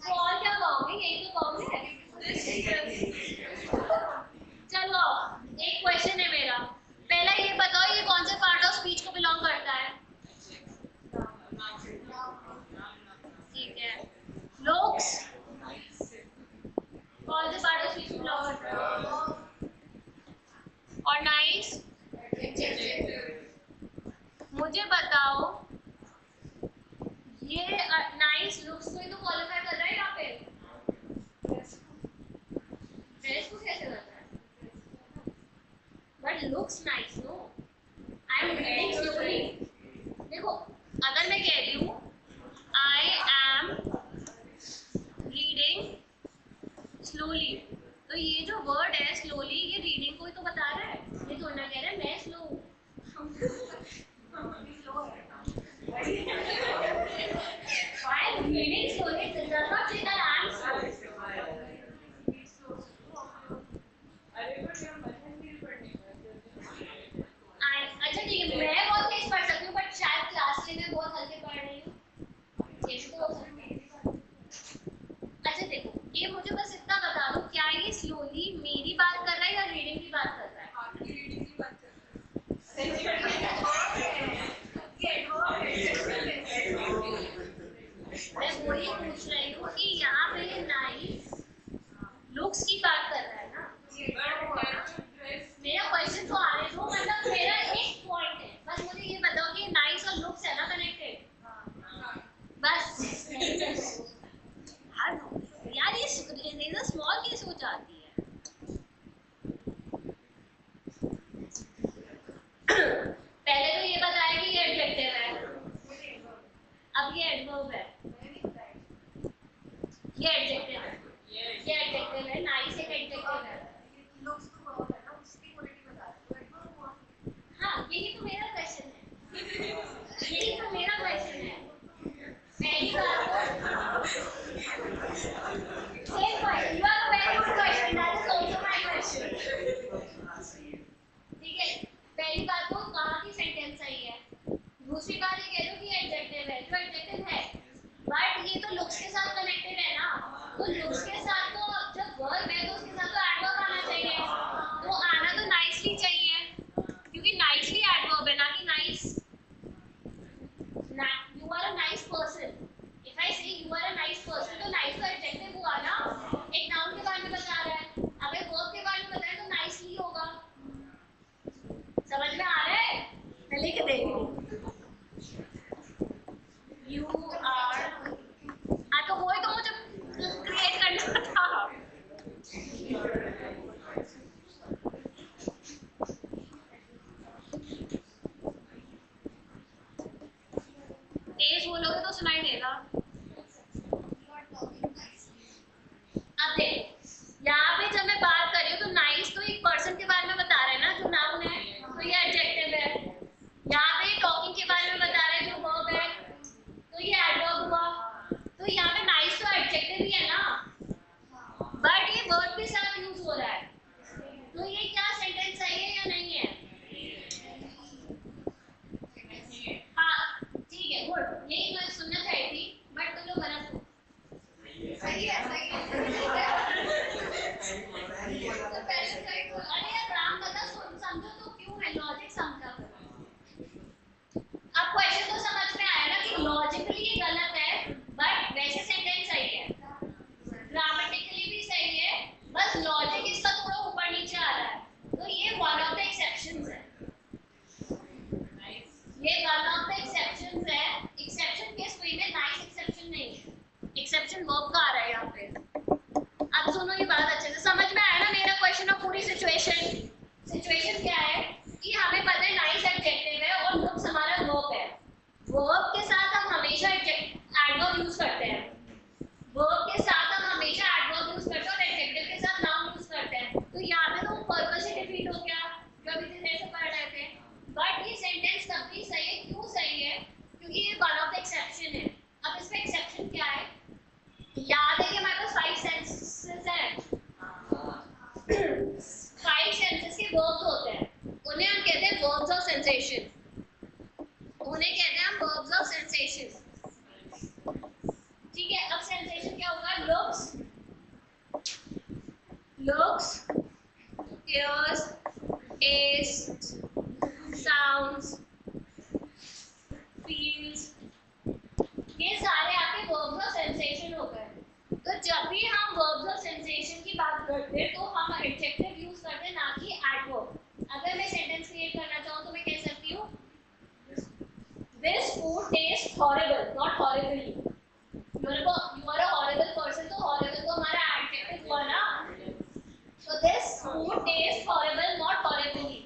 तो और क्या कहोगे? यही तो कहोगे। चलो एक क्वेश्चन है मेरा। पहला ये बताओ, ये कौन से पार्ट ऑफ स्पीच को बिलोंग करता है? ठीक है। लुक्स कौन से पार्ट ऑफ स्पीच को बिलोंग करता है? और नाइस? मुझे बताओ, ये नाइस लुक्स को ही तो क्वालिफाई कर रहा है यहाँ पे। ड्रेस को कैसे करता है? But looks nice, no? I am reading slowly. देखो, अगर मैं कह रही हूँ आई एम रीडिंग स्लोली, तो ये जो वर्ड है स्लोली, ये रीडिंग को ही तो बता रहा है। ये तो ना कह रहा है मैं स्लो हूँ। I am reading slowly. It does not say that I am slow. अच्छा ठीक है, मैं बहुत तेज पढ़ सकती हूँ, बट शायद क्लास में बहुत हल्के पढ़ रही हूँ। ये तो हो सकता है। अच्छा देखो, ये मुझे बस इतना बता दो, क्या ये स्लोली मेरी बात कर रहा है या वर्ब्स होते हैं, उन्हें हम कहते हैं वर्ब्स ऑफ सेंसेशन, उन्हें कहते हैं हम वर्ब्स ऑफ सेंसेशन। ठीक है, अब सेंसेशन क्या होगा? Looks, hears, tastes, sounds, feels, ये सारे आपके वर्ब्स ऑफ सेंसेशन हो गए। तो जब भी हम वर्ब्स ऑफ सेंसेशन की बात करते हैं तो हम एडजेक्टिव यूज करते हैं, ना कि एडवर्ब। अगर मैं सेंटेंस क्रिएट करना चाहूँ तो मैं कह सकती हूँ This food tastes horrible, not horribly. You are a horrible person, तो horrible तो हमारा adjective हुआ ना। So this food tastes horrible, not horribly.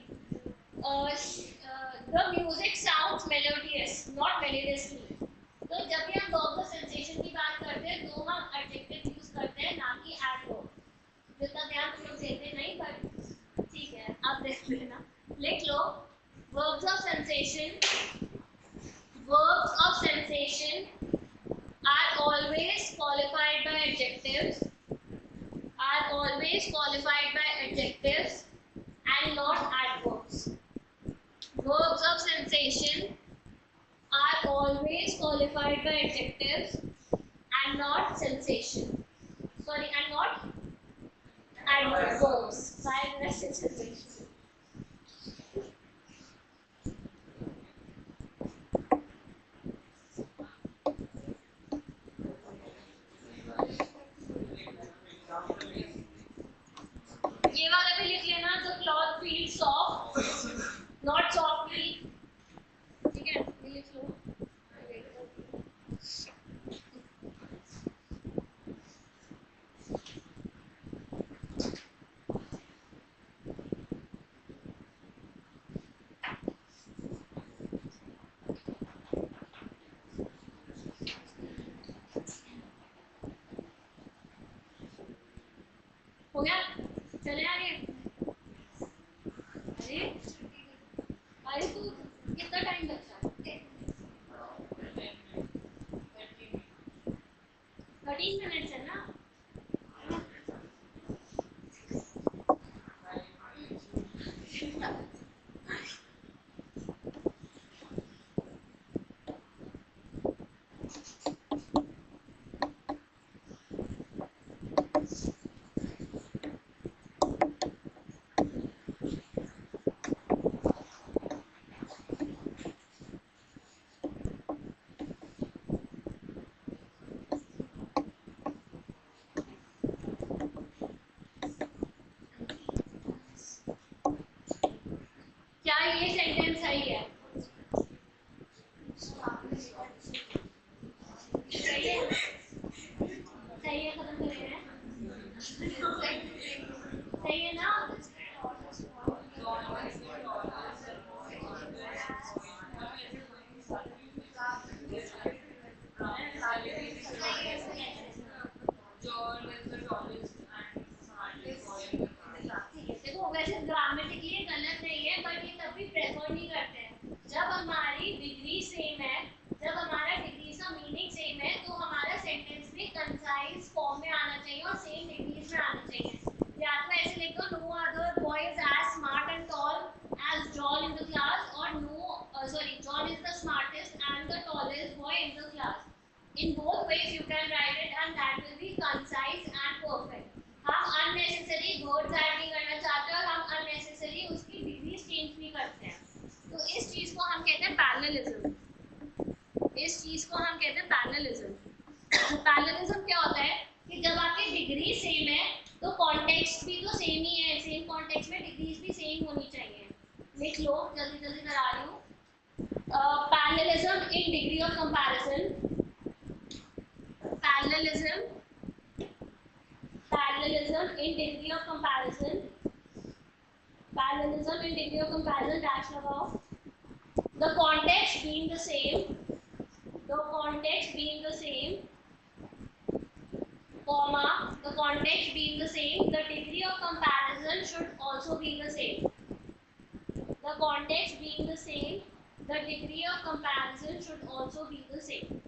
The music sounds melodious, not melodiously. तो जब भी हम वर्ब ऑफ सेंसेशन की बात करते हैं तो हम एडजेक्टिव यूज करते हैं, ना कि एडवर्ब। जितना ध्यान तुम लोग देते नहीं, पर ठीक है, आप देख लेना, लिख लो। Verbs of sensation are always qualified by adjectives, and not adverbs. Verbs of sensation are always qualified by adjectives and not sensation. Sorry, and not adverbs. Why did I say sensation? ये वाला भी लिख लेना, the cloth feels soft, not softly. ठीक है, ये लिख लो। हो गया, चले आगे। अरे तू कितना टाइम लगता है? 13 मिनट्स है ना। क्या ये सेंटेंस सही है? सही है, सही है, खत्म करेंगे। सही है ना? देखो वैसे ग्रामेटिकली गलत नहीं है, बट ये तब भी प्रेफर नहीं करते हैं। जब हमारी डिग्री सेम है, जब हमारा डिग्री का मीनिंग सेम है, तो हमारा सेंटेंस भी कंसाइज फॉर्म में आना चाहिए और सेम डिग्रीज में आना चाहिए। या तो ऐसे लिख दो, no other boy is as smart and tall as John in the class, और John is the smartest and the tallest boy in the class. In both ways you can write it and that will be concise and perfect. हम unnecessary words add नहीं करना चाहते और हम unnecessary उसकी degree change नहीं करते हैं। तो इस चीज को हम कहते हैं पैरेललिज्म। पैरेललिज्म क्या होता है कि जब आपकी डिग्री सेम है तो कॉन्टेक्स्ट भी तो सेम ही है, सेम कॉन्टेक्स्ट में डिग्रीज भी सेम होनी चाहिए। लिख लो, जल्दी जल्दी करा रही हूँ। Parallelism in degree of comparison, parallelism in degree of comparison, dash लगाओ, the context being the same, comma, the context being the same, the degree of comparison should also be the same. The context being the same, the degree of comparison should also be the same.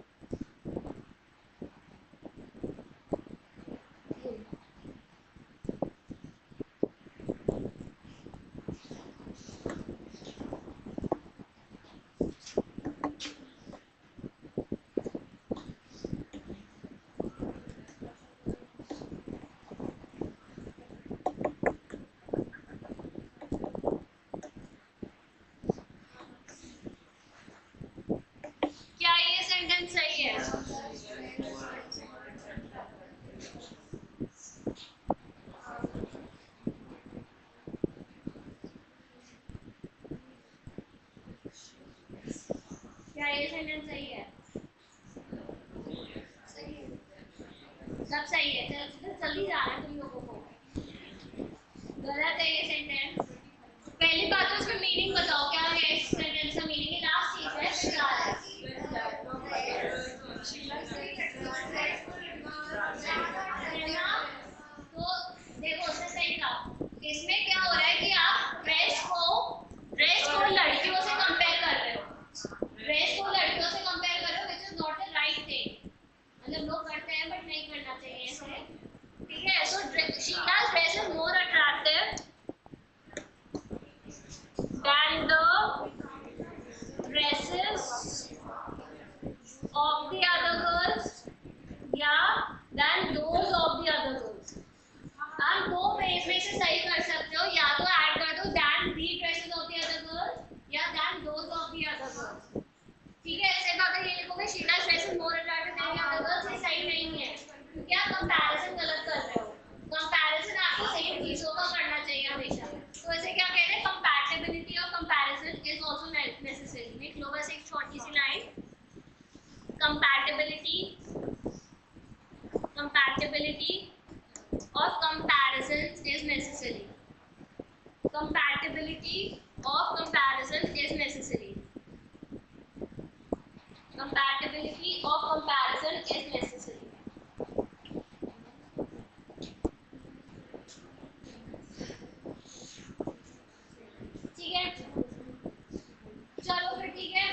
क्या ये sentence सही है? सही है, सब सही है। चल जल्दी जा रहा है तुम लोगों को। गलत है ये सेंटेंस। पहली बात तो इसका मीनिंग बताओ, क्या है इस सेंटेंस का मीनिंग? ये लास्ट चीज है, फिर जा रहा है। तो देखो उसने सही कहा। इसमें क्या हो रहा है कि आप ड्रेस को लड़कियों से कंपेयर कर रहे हो, ड्रेस को लड़कियों से कंपेयर कर रहे हो, which is not the right thing. मतलब लोग करते हैं बट नहीं करना चाहिए ऐसे, ठीक है? सो शीला's dress is more attractive than the dresses of the other girls, या than those of the other girls। आप दो में से सही कर सकते हो, या तो ऐड कर दो than the dresses of the other girls या than those of the other girls, ठीक है? ऐसे अगर ये लिखोगे शीला's dress is more attractive than the other girls, ये सही नहीं है क्योंकि आप कंपैरिजन गलत कर रहे हो। कंपैरिजन आपको सेम चीजों का करना चाहिए हमेशा। तो ऐसे क्या कहते हैं, कंपैटिबिलिटी और कंपैरिजन इज आल्सो नेसेसरी। लिख लो बस एक छोटी सी line, compatibility of comparisons is necessary, compatibility of comparison is necessary, compatibility of comparison is necessary। ठीक है, चलो फिर ठीक है।